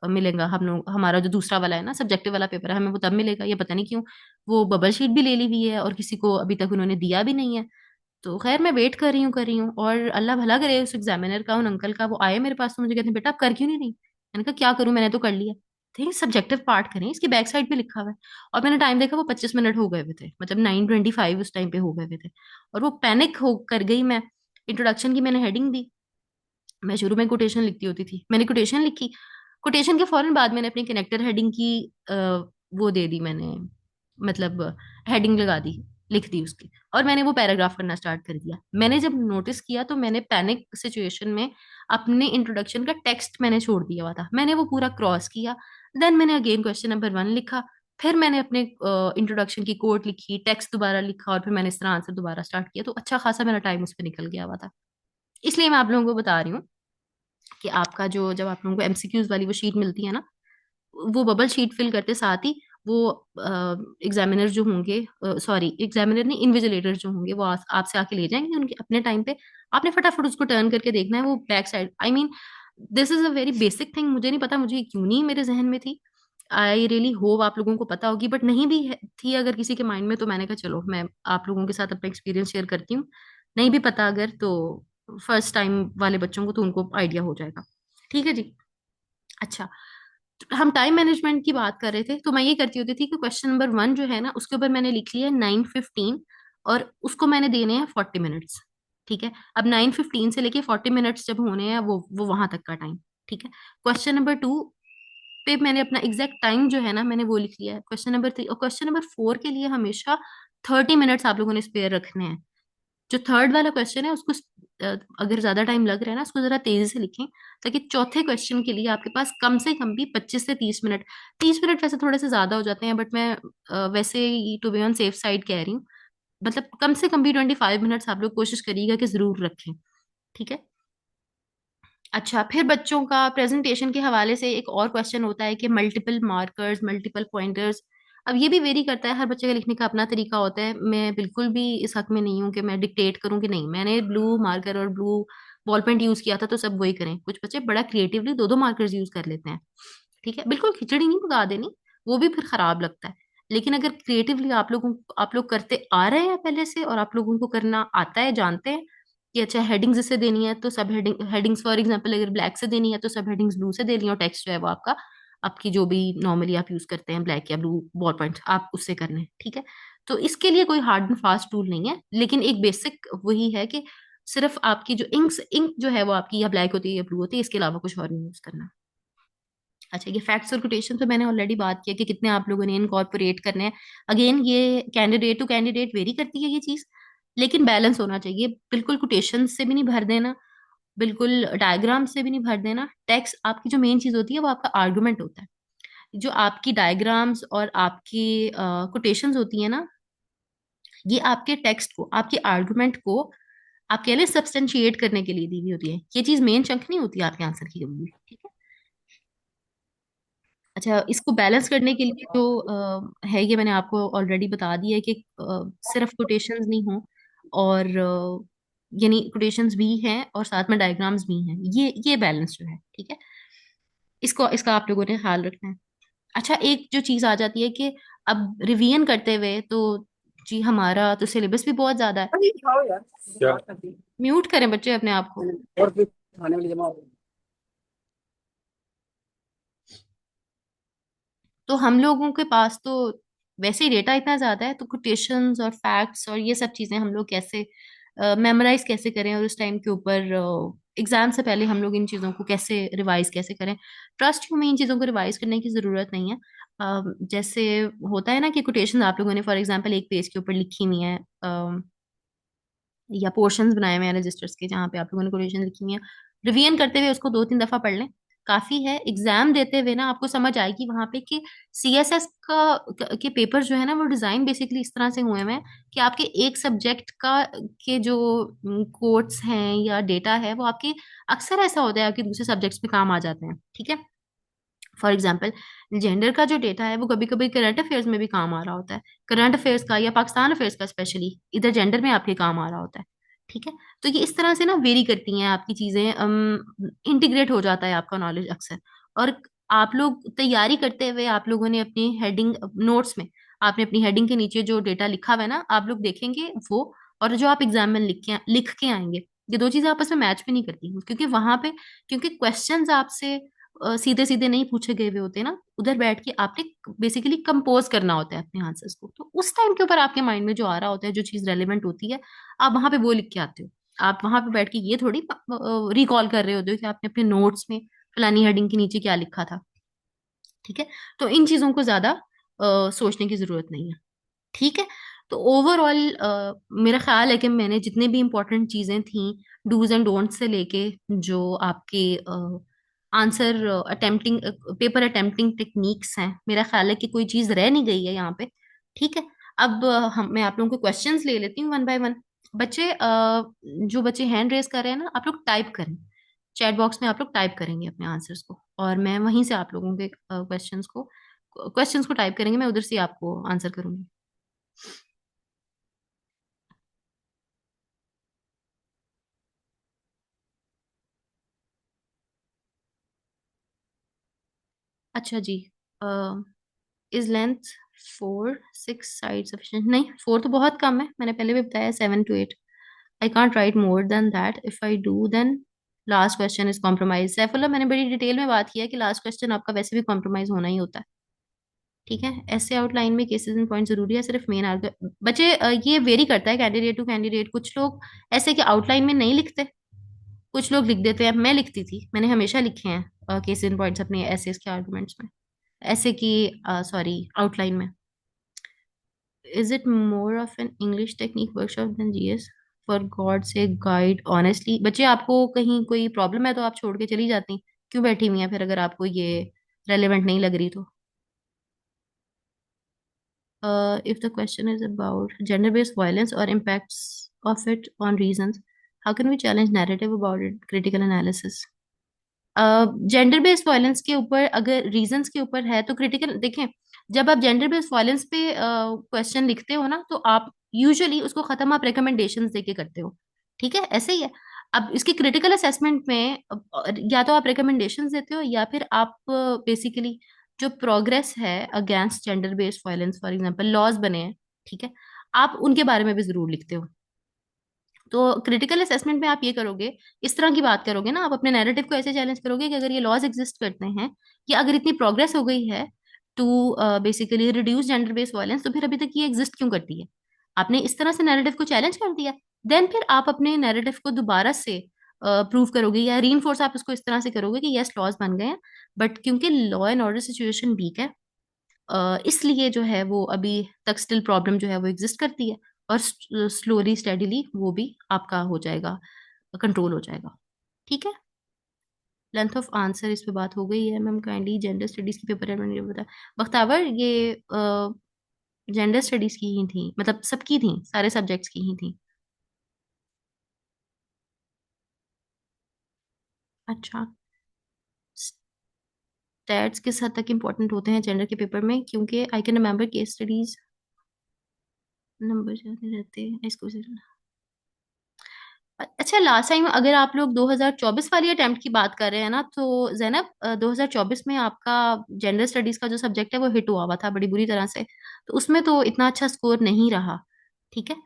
मिलेगा, हम लोग, हमारा जो दूसरा वाला है ना सब्जेक्टिव वाला पेपर है, हमें वो तब मिलेगा। ये पता नहीं क्यों वो बबल शीट भी ले ली हुई है और किसी को अभी तक उन्होंने दिया भी नहीं है। तो खैर मैं वेट कर रही हूँ, और अल्लाह भला करे उस एग्जामिनर का, उन अंकल का, वो आए मेरे पास तो मुझे कहते हैं बेटा आप कर क्यों नहीं रही। मैंने कहा क्या करूं, मैंने तो कर लिया। थे सब्जेक्टिव पार्ट करें, इसकी बैक साइड पे लिखा हुआ है। और मैंने टाइम देखा, वो 25 मिनट हो गए हुए थे, मतलब 9:25 उस टाइम पे हो गए हुए थे। और वो पैनिक हो कर गई मैं। इंट्रोडक्शन की मैंने हेडिंग दी, मैं शुरू में कोटेशन लिखती होती थी, मैंने कोटेशन लिखी, कोटेशन के फौरन बाद मैंने अपनी कनेक्टर हेडिंग की वो दे दी मैंने, मतलब हेडिंग लगा दी, लिख दी उसकी, और मैंने वो पैराग्राफ करना स्टार्ट कर दिया। मैंने जब नोटिस किया तो मैंने पैनिक सिचुएशन में अपने इंट्रोडक्शन का टेक्स्ट मैंने छोड़ दिया हुआ था, मैंने वो पूरा क्रॉस किया। देन मैंने अगेन क्वेश्चन नंबर 1 लिखा, फिर मैंने अपने इंट्रोडक्शन की कोट लिखी, टेक्स्ट दोबारा लिखा, और फिर मैंने इस तरह आंसर दोबारा स्टार्ट किया। तो अच्छा खासा मेरा टाइम उस पर निकल गया हुआ था। इसलिए मैं आप लोगों को बता रही हूँ कि आपका जो, जब आप लोगों को एमसीक्यूज वाली वो शीट मिलती है ना, वो बबल शीट फिल करते साथ ही वो एग्जामिनर जो होंगे, सॉरी एग्जामिनर नहीं, इन्विजिलेटर जो होंगे, वो आपसे आके ले जाएंगे उनके अपने टाइम पे। आपने फटाफट उसको टर्न करके देखना है, वो back side, I mean this is a very basic thing, मुझे नहीं पता मुझे क्यों नहीं मेरे जहन में थी। आई रियली होप आप लोगों को पता होगी, बट नहीं भी थी अगर किसी के माइंड में, तो मैंने कहा चलो मैं आप लोगों के साथ अपना एक्सपीरियंस शेयर करती हूँ। नहीं भी पता अगर, तो फर्स्ट टाइम वाले बच्चों को तो उनको आइडिया हो जाएगा। ठीक है जी। अच्छा, हम टाइम मैनेजमेंट की बात कर रहे थे, तो मैं ये करती होती थी कि क्वेश्चन नंबर 1 जो है ना, उसके ऊपर मैंने लिख लिया 9:15, और उसको मैंने देने हैं 40 मिनट्स। ठीक है, अब 9:15 से लेके 40 मिनट्स जब होने हैं, वो वहां तक का टाइम। ठीक है, क्वेश्चन नंबर 2 पे मैंने अपना एग्जैक्ट टाइम जो है ना, मैंने वो लिख लिया है। क्वेश्चन नंबर 3 और क्वेश्चन नंबर 4 के लिए हमेशा 30 मिनट्स आप लोगों ने स्पेयर रखने हैं। जो थर्ड वाला क्वेश्चन है उसको अगर ज्यादा टाइम लग रहा है ना, उसको जरा तेजी से लिखें, ताकि चौथे क्वेश्चन के लिए आपके पास कम से कम भी 25 से 30 मिनट। 30 मिनट वैसे थोड़े से ज्यादा हो जाते हैं, बट मैं वैसे ही to be on safe side कह रही हूँ। मतलब कम से कम भी 25 मिनट्स आप लोग कोशिश करिएगा कि जरूर रखें। ठीक है। अच्छा, फिर बच्चों का प्रेजेंटेशन के हवाले से एक और क्वेश्चन होता है कि मल्टीपल मार्कर्स, मल्टीपल पॉइंटर्स। अब ये भी वेरी करता है, हर बच्चे का लिखने का अपना तरीका होता है। मैं बिल्कुल भी इस हक में नहीं हूँ कि मैं डिक्टेट करूँ कि नहीं मैंने ब्लू मार्कर और ब्लू बॉल पेंट यूज किया था तो सब वही करें। कुछ बच्चे बड़ा क्रिएटिवली दो दो मार्कर्स यूज कर लेते हैं। ठीक है, बिल्कुल खिचड़ी नहीं पका देनी, वो भी फिर खराब लगता है। लेकिन अगर क्रिएटिवली आप लोग करते आ रहे हैं पहले से, और आप लोगों को करना आता है, जानते हैं कि अच्छा हेडिंग्स जिससे देनी है तो सब हेडिंग्स फॉर एग्जांपल अगर ब्लैक से देनी है तो सब हेडिंग्स ब्लू से दे ली, और टेक्स्ट जो है वो आपका आपकी जो भी नॉर्मली आप यूज करते हैं ब्लैक या ब्लू बॉल पॉइंट, आप उससे करने हैं। ठीक है, तो इसके लिए कोई हार्ड एंड फास्ट रूल नहीं है, लेकिन एक बेसिक वही है कि सिर्फ आपकी जो इंक जो है वो आपकी या ब्लैक होती है या ब्लू होती है, इसके अलावा कुछ और नहीं यूज करना। अच्छा, ये फैक्ट्स और कोटेशन तो मैंने ऑलरेडी बात किया कि कितने आप लोगों ने इनकॉर्पोरेट करने हैं। अगेन ये कैंडिडेट टू कैंडिडेट वेरी करती है ये चीज, लेकिन बैलेंस होना चाहिए। बिल्कुल कोटेशन से भी नहीं भर देना, बिल्कुल डायग्राम से भी नहीं भर देना। टेक्स्ट आपकी जो मेन चीज होती है वो आपका आर्गुमेंट होता है। जो आपकी डायग्राम्स और आपकी कोटेशंस होती है ना, ये आपके टेक्स्ट को, आपके आर्गुमेंट को आप कह लें सब्सटेंशिएट करने के लिए दी हुई होती है। ये चीज मेन चंक नहीं होती आपके आंसर की कभी भी। ठीक है। अच्छा, इसको बैलेंस करने के लिए जो है, ये मैंने आपको ऑलरेडी बता दिया है कि सिर्फ कोटेशंस नहीं हो, और यानी कोटेशंस भी हैं और साथ में डायग्राम्स भी हैं, ये बैलेंस जो है। ठीक है, इसको इसका आप लोगों ने ख्याल रखना है। अच्छा, एक जो चीज आ जाती है कि अब रिवीजन करते हुए तो जी हमारा तो सिलेबस भी बहुत ज्यादा है। अरे खाओ यार, क्या बात करती म्यूट करें बच्चे अपने आप को। और फिर खाने वाली जमा हो तो हम लोगों के पास तो वैसे ही डेटा इतना ज्यादा है, तो कोटेशंस और फैक्ट्स और ये सब चीजें हम लोग कैसे मेमोराइज कैसे करें, और उस टाइम के ऊपर एग्जाम से पहले हम लोग इन चीजों को कैसे रिवाइज कैसे करें। ट्रस्ट यू, में इन चीजों को रिवाइज करने की जरूरत नहीं है। जैसे होता है ना कि कोटेशन आप लोगों ने फॉर एग्जांपल एक पेज के ऊपर लिखी हुई है, या पोर्शंस बनाए हुए हैं रजिस्टर्स के जहाँ पे आप लोगों ने कोटेशन लिखी हुई है, रिवीजन करते हुए उसको 2-3 दफा पढ़ लें, काफी है। एग्जाम देते हुए ना आपको समझ आएगी वहां पे कि सीएसएस के पेपर जो है ना, वो डिजाइन बेसिकली इस तरह से हुए हुए हैं कि आपके एक सब्जेक्ट का के जो कोट्स हैं या डेटा है, वो आपके अक्सर ऐसा होता है आपके दूसरे सब्जेक्ट्स पे काम आ जाते हैं। ठीक है, फॉर एग्जाम्पल जेंडर का जो डेटा है वो कभी कभी करंट अफेयर्स में भी काम आ रहा होता है, करंट अफेयर्स का या पाकिस्तान अफेयर्स का स्पेशली, इधर जेंडर में आपके काम आ रहा होता है। ठीक है, तो ये इस तरह से ना वेरी करती हैं आपकी चीजें, इंटीग्रेट हो जाता है आपका नॉलेज अक्सर। और आप लोग तैयारी करते हुए आप लोगों ने अपनी हेडिंग नोट्स में, आपने अपनी हेडिंग के नीचे जो डेटा लिखा हुआ है ना, आप लोग देखेंगे वो, और जो आप एग्जाम में लिख के आएंगे, ये दो चीजें आपस में मैच भी नहीं करती, क्योंकि वहां पे, क्योंकि क्वेश्चंस आपसे सीधे सीधे नहीं पूछे गए हुए होते ना, उधर बैठ के आपने बेसिकली कंपोज करना होता है अपने आंसर्स को। तो उस टाइम के ऊपर आपके माइंड में जो आ रहा होता है, जो चीज रेलिवेंट होती है, आप वहां पे वो लिख के आते हो। आप वहां पे बैठ के ये थोड़ी रिकॉल कर रहे होते हो कि आपने अपने नोट्स में फलानी हेडिंग के नीचे क्या लिखा था। ठीक है, तो इन चीजों को ज्यादा सोचने की जरूरत नहीं है। ठीक है, तो ओवरऑल मेरा ख्याल है कि मैंने जितने भी इम्पोर्टेंट चीजें थी, डूज एंड डोंट से लेके जो आपके answer attempting, paper attempting techniques हैं, मेरा ख्याल है कि कोई चीज रह नहीं गई है यहाँ पे। ठीक है, अब मैं आप लोगों को क्वेश्चंस ले लेती हूँ वन बाय वन। बच्चे जो बच्चे हैंड रेस कर रहे हैं ना, आप लोग टाइप करें। चैट बॉक्स में आप लोग टाइप करेंगे अपने आंसर्स को, और मैं वहीं से आप लोगों के क्वेश्चंस को टाइप करेंगे, मैं उधर से आपको आंसर करूंगी। अच्छा जी, इज लेंथ 4 6 साइड सफिशिएंट? नहीं, 4 तो बहुत कम है, मैंने पहले भी बताया 7 to 8। I can't write more than that, if I do then last question is compromise. Saifullah, मैंने बड़ी डिटेल में बात किया कि लास्ट क्वेश्चन आपका वैसे भी कॉम्प्रोमाइज होना ही होता है। ठीक है, ऐसे आउटलाइन में केसेस एंड पॉइंट जरूरी है, सिर्फ मेन आर्ग बच्चे ये वेरी करता है कैंडिडेट टू कैंडिडेट। कुछ लोग ऐसे कि आउटलाइन में नहीं लिखते, कुछ लोग लिख देते हैं। मैं लिखती थी, मैंने हमेशा लिखे हैं केसेस एंड पॉइंट्स अपने एसेस के आर्गुमेंट्स में, ऐसे कि सॉरी आउटलाइन में। Is it more of an English technique workshop than GS? For God से गाइड ऑनेस्टली। बच्चे, आपको कहीं कोई प्रॉब्लम है तो आप छोड़ के चली जाती, क्यों बैठी हुई हैं फिर, अगर आपको ये रेलेवेंट नहीं लग रही तो? If the question is about gender-based violence or impacts of it on reasons, how can we challenge narrative about it? Critical analysis. Gender based violence के ऊपर अगर रीजंस के ऊपर है तो क्रिटिकल देखें। जब आप जेंडर बेस्ड वायलेंस पे क्वेश्चन लिखते हो ना, तो आप यूजुअली उसको खत्म आप रिकमेंडेशंस देके करते हो। ठीक है, ऐसे ही है। अब इसकी क्रिटिकल असेसमेंट में या तो आप रिकमेंडेशंस देते हो, या फिर आप बेसिकली जो प्रोग्रेस है against gender based violence, for example laws बने हैं, ठीक है, आप उनके बारे में भी जरूर लिखते हो। तो क्रिटिकल असेसमेंट में आप ये करोगे, इस तरह की बात करोगे ना, आप अपने नैरेटिव को ऐसे चैलेंज करोगे कि अगर ये लॉज एग्जिस्ट करते हैं, या अगर इतनी प्रोग्रेस हो गई है to basically reduce gender based violence, तो फिर अभी तक ये एग्जिस्ट क्यों करती है? आपने इस तरह से नैरेटिव को चैलेंज कर दिया, देन फिर आप अपने नैरेटिव को दोबारा से प्रूव करोगे, या रीइंफोर्स आप इसको इस तरह से करोगे कि यस लॉज बन गए हैं, बट क्योंकि law and order situation weak है, इसलिए जो है वो अभी तक स्टिल प्रॉब्लम जो है वो एग्जिस्ट करती है, और स्लोली स्टेडिली वो भी आपका हो जाएगा, कंट्रोल हो जाएगा। ठीक है, लेंथ ऑफ आंसर इस पे बात हो गई है। मैम काइंडली जेंडर स्टडीज की पेपर है, मैंने बताया बख्तावर, ये जेंडर स्टडीज की ही थी, मतलब सबकी थी, सारे सब्जेक्ट्स की ही थी। अच्छा, स्टैट्स किस हद तक इम्पोर्टेंट होते हैं जेंडर के पेपर में? क्योंकि I can remember case studies number ज्यादा रहते हैं इसको। अच्छा, लास्ट टाइम अगर आप लोग 2024 वाली अटेम्प्ट की बात कर रहे हैं ना, तो जैनब 2024 में आपका जेंडर स्टडीज का जो सब्जेक्ट है वो हिट हुआ हुआ था बड़ी बुरी तरह से, तो उसमें तो इतना अच्छा स्कोर नहीं रहा। ठीक है,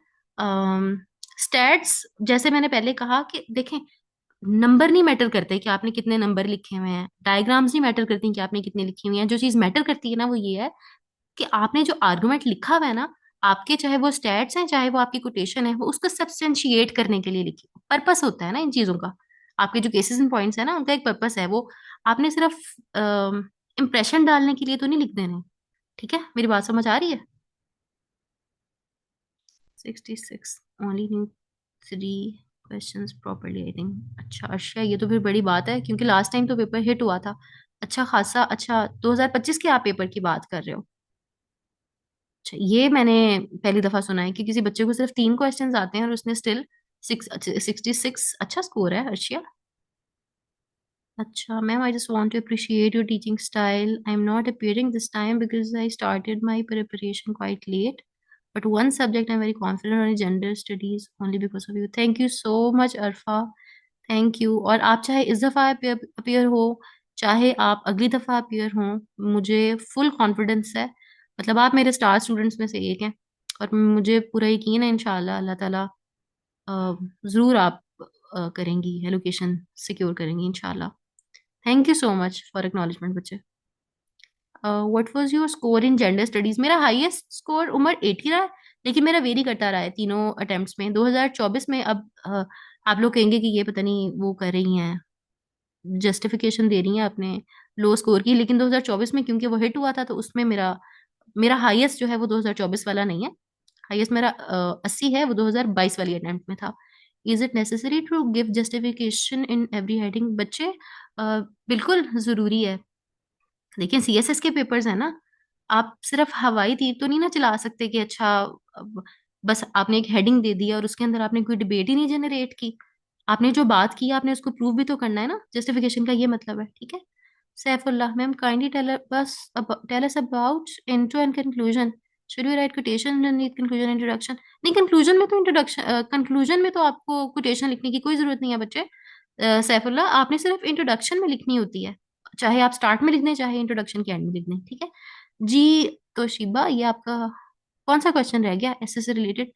स्टैट्स जैसे मैंने पहले कहा कि देखें, नंबर नहीं मैटर करते कि आपने कितने नंबर लिखे हुए हैं, डायग्राम्स नहीं मैटर करती कि आपने कितने लिखे हुए हैं। जो चीज मैटर करती है ना, वो ये है कि आपने जो आर्गुमेंट लिखा हुआ है ना, आपके चाहे वो स्टैट्स हैं चाहे वो आपकी कोटेशन है, वो उसको सब्सटेंशिएट करने के लिए लिखी। पर्पस होता है ना इन चीजों का, आपके जो केसेस एंड पॉइंट्स है ना, उनका एक पर्पस है। वो आपने सिर्फ इम्प्रेशन डालने के लिए तो नहीं लिख देने। ठीक है, मेरी बात समझ आ रही है? 66 only new 3 questions properly I think. अच्छा अर्शिया, ये तो फिर बड़ी बात है, क्योंकि लास्ट टाइम तो पेपर हिट हुआ था अच्छा खासा। अच्छा, 2025 के आप पेपर की बात कर रहे हो? अच्छा, ये मैंने पहली दफा सुना है कि किसी बच्चे को सिर्फ 3 क्वेश्चंस आते हैं और उसने स्टिल 66 अच्छा स्कोर है अर्शिया। अच्छा ma'am, I just want to appreciate your teaching style. I am not appearing this time because I started my preparation quite late, but one subject I am very confident on gender studies only because of you. Thank you so much Arfa, thank you. और आप चाहे इस दफा appear हो, चाहे आप अगली दफा अपीयर हो, मुझे फुल कॉन्फिडेंस है। मतलब आप मेरे स्टार स्टूडेंट्स में से एक हैं, और मुझे पूरा यकीन है इंशाल्लाह अल्लाह ताला जरूर आप करेंगी, एलोकेशन सिक्योर करेंगी इंशाल्लाह। Thank you so much for acknowledgement बच्चे। What was your score in gender studies? मेरा हाईएस्ट स्कोर उमर 80 रहा है, लेकिन मेरा वेरी करता रहा है तीनों अटेम्प्ट्स में। 2024 में अब आप लोग कहेंगे कि ये पता नहीं वो कर रही हैं, जस्टिफिकेशन दे रही हैं अपने लो स्कोर की, लेकिन 2024 में क्योंकि वो हिट हुआ था तो उसमें मेरा मेरा हाईएस्ट जो है वो 2024 वाला नहीं है। हाईएस्ट मेरा 80 है, वो 2022 वाली अटेम्प्ट में था। Is it necessary to give justification in every heading? बच्चे बिल्कुल जरूरी है। देखिए सीएसएस के पेपर्स है ना, आप सिर्फ हवाई तीर तो नहीं ना चला सकते कि अच्छा बस आपने एक हेडिंग दे दिया और उसके अंदर आपने कोई डिबेट ही नहीं जनरेट की। आपने जो बात की आपने उसको प्रूव भी तो करना है ना, जस्टिफिकेशन का ये मतलब है, ठीक है। Saifullah ma'am, kindly tell us about intro and conclusion. Should we write quotation underneath conclusion introduction? नहीं, कंक्लूजन में तो इंट्रोडक्शन, कंक्लूजन में तो आपको कोटेशन लिखने की कोई जरूरत नहीं है बच्चे। सैफुल्लाह, आपने सिर्फ इंट्रोडक्शन में लिखनी होती है, चाहे आप स्टार्ट में लिख दें चाहे इंट्रोडक्शन के एंड में लिख दें, ठीक है जी। तो शिबा, ये आपका कौन सा क्वेश्चन रह गया ऐसे से रिलेटेड?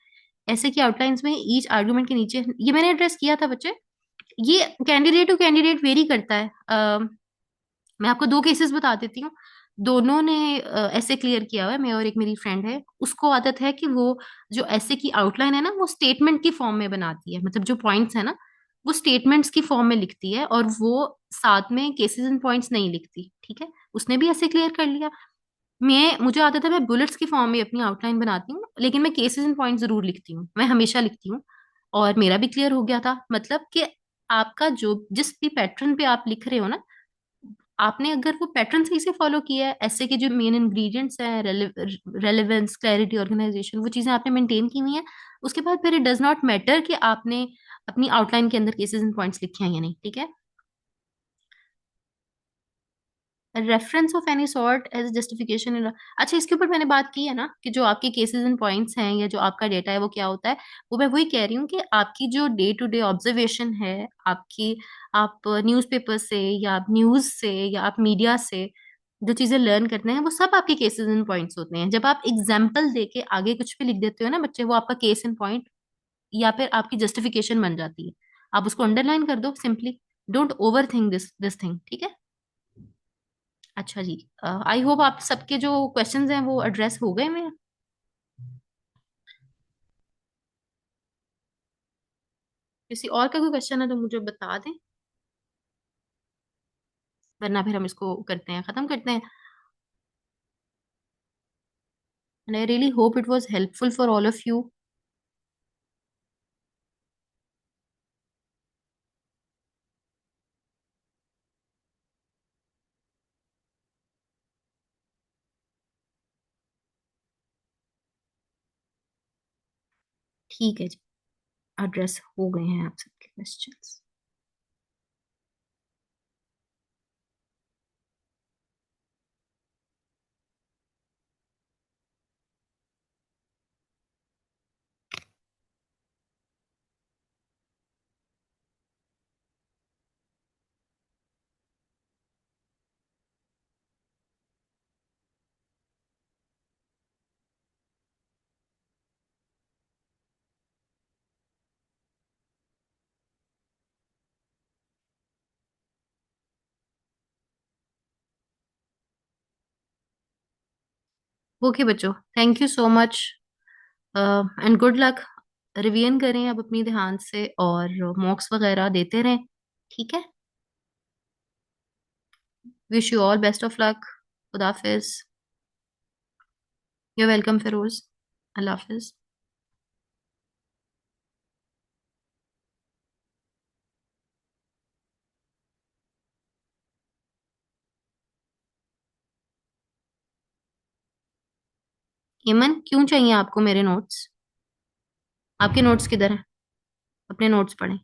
ऐसे की आउटलाइंस में ईच आर्गुमेंट के नीचे, ये मैंने एड्रेस किया था बच्चे। ये कैंडिडेट टू कैंडिडेट वेरी करता है। मैं आपको दो केसेस बता देती हूँ। दोनों ने ऐसे क्लियर किया हुआ है, मैं और एक मेरी फ्रेंड है, उसको आदत है कि वो जो ऐसे की आउटलाइन है ना वो स्टेटमेंट की फॉर्म में बनाती है, मतलब जो पॉइंट्स है ना वो स्टेटमेंट्स की फॉर्म में लिखती है और वो साथ में केसेस एंड पॉइंट्स नहीं लिखती, ठीक है। उसने भी ऐसे क्लियर कर लिया। मुझे आदत है मैं बुलेट्स की फॉर्म में अपनी आउटलाइन बनाती हूँ, लेकिन मैं केसेस एंड पॉइंट जरूर लिखती हूँ, मैं हमेशा लिखती हूँ। और मेरा भी क्लियर हो गया था, मतलब कि आपका जो जिस भी पैटर्न पे आप लिख रहे हो ना, आपने अगर वो पैटर्न सही से फॉलो किया है, ऐसे के जो मेन इंग्रेडिएंट्स हैं, रेलेवेंस, क्लैरिटी, ऑर्गेनाइजेशन, वो चीजें आपने मेंटेन की हुई हैं, उसके बाद फिर इट डज नॉट मैटर कि आपने अपनी आउटलाइन के अंदर केसेस एंड पॉइंट्स लिखे हैं या नहीं, ठीक है। Reference of any sort as justification in, अच्छा इसके ऊपर मैंने बात की है ना कि जो आपके केसेस एंड पॉइंट्स हैं या जो आपका डेटा है वो क्या होता है। वो मैं वही कह रही हूँ कि आपकी जो डे टू डे ऑब्जर्वेशन है आपकी, आप न्यूज़पेपर से या आप न्यूज़ से या आप मीडिया से जो चीजें लर्न करते हैं वो सब आपके केसेस एंड पॉइंट्स होते हैं। जब आप एग्जाम्पल दे के आगे कुछ भी लिख देते हो ना बच्चे, वो आपका केस एंड पॉइंट या फिर आपकी जस्टिफिकेशन बन जाती है। आप उसको अंडरलाइन कर दो simply. Don't over think this thing, ठीक है। अच्छा जी, आई होप आप सबके जो क्वेश्चंस हैं वो एड्रेस हो गए मेरे। किसी और का कोई क्वेश्चन है तो मुझे बता दें, वरना फिर हम इसको करते हैं, खत्म करते हैं। And I really hope it was helpful for all of you. ठीक है जी, एड्रेस हो गए हैं आप सबके क्वेश्चंस। ओके बच्चों, thank you so much and good luck. Revision करें अब अपनी ध्यान से और मॉक्स वगैरह देते रहें, ठीक है। Wish you all best of luck. खुदा हाफिज। You welcome Firoz. अल्लाह हाफिज। ईमन, क्यों चाहिए आपको मेरे नोट्स? आपके नोट्स किधर हैं? अपने नोट्स पढ़ें।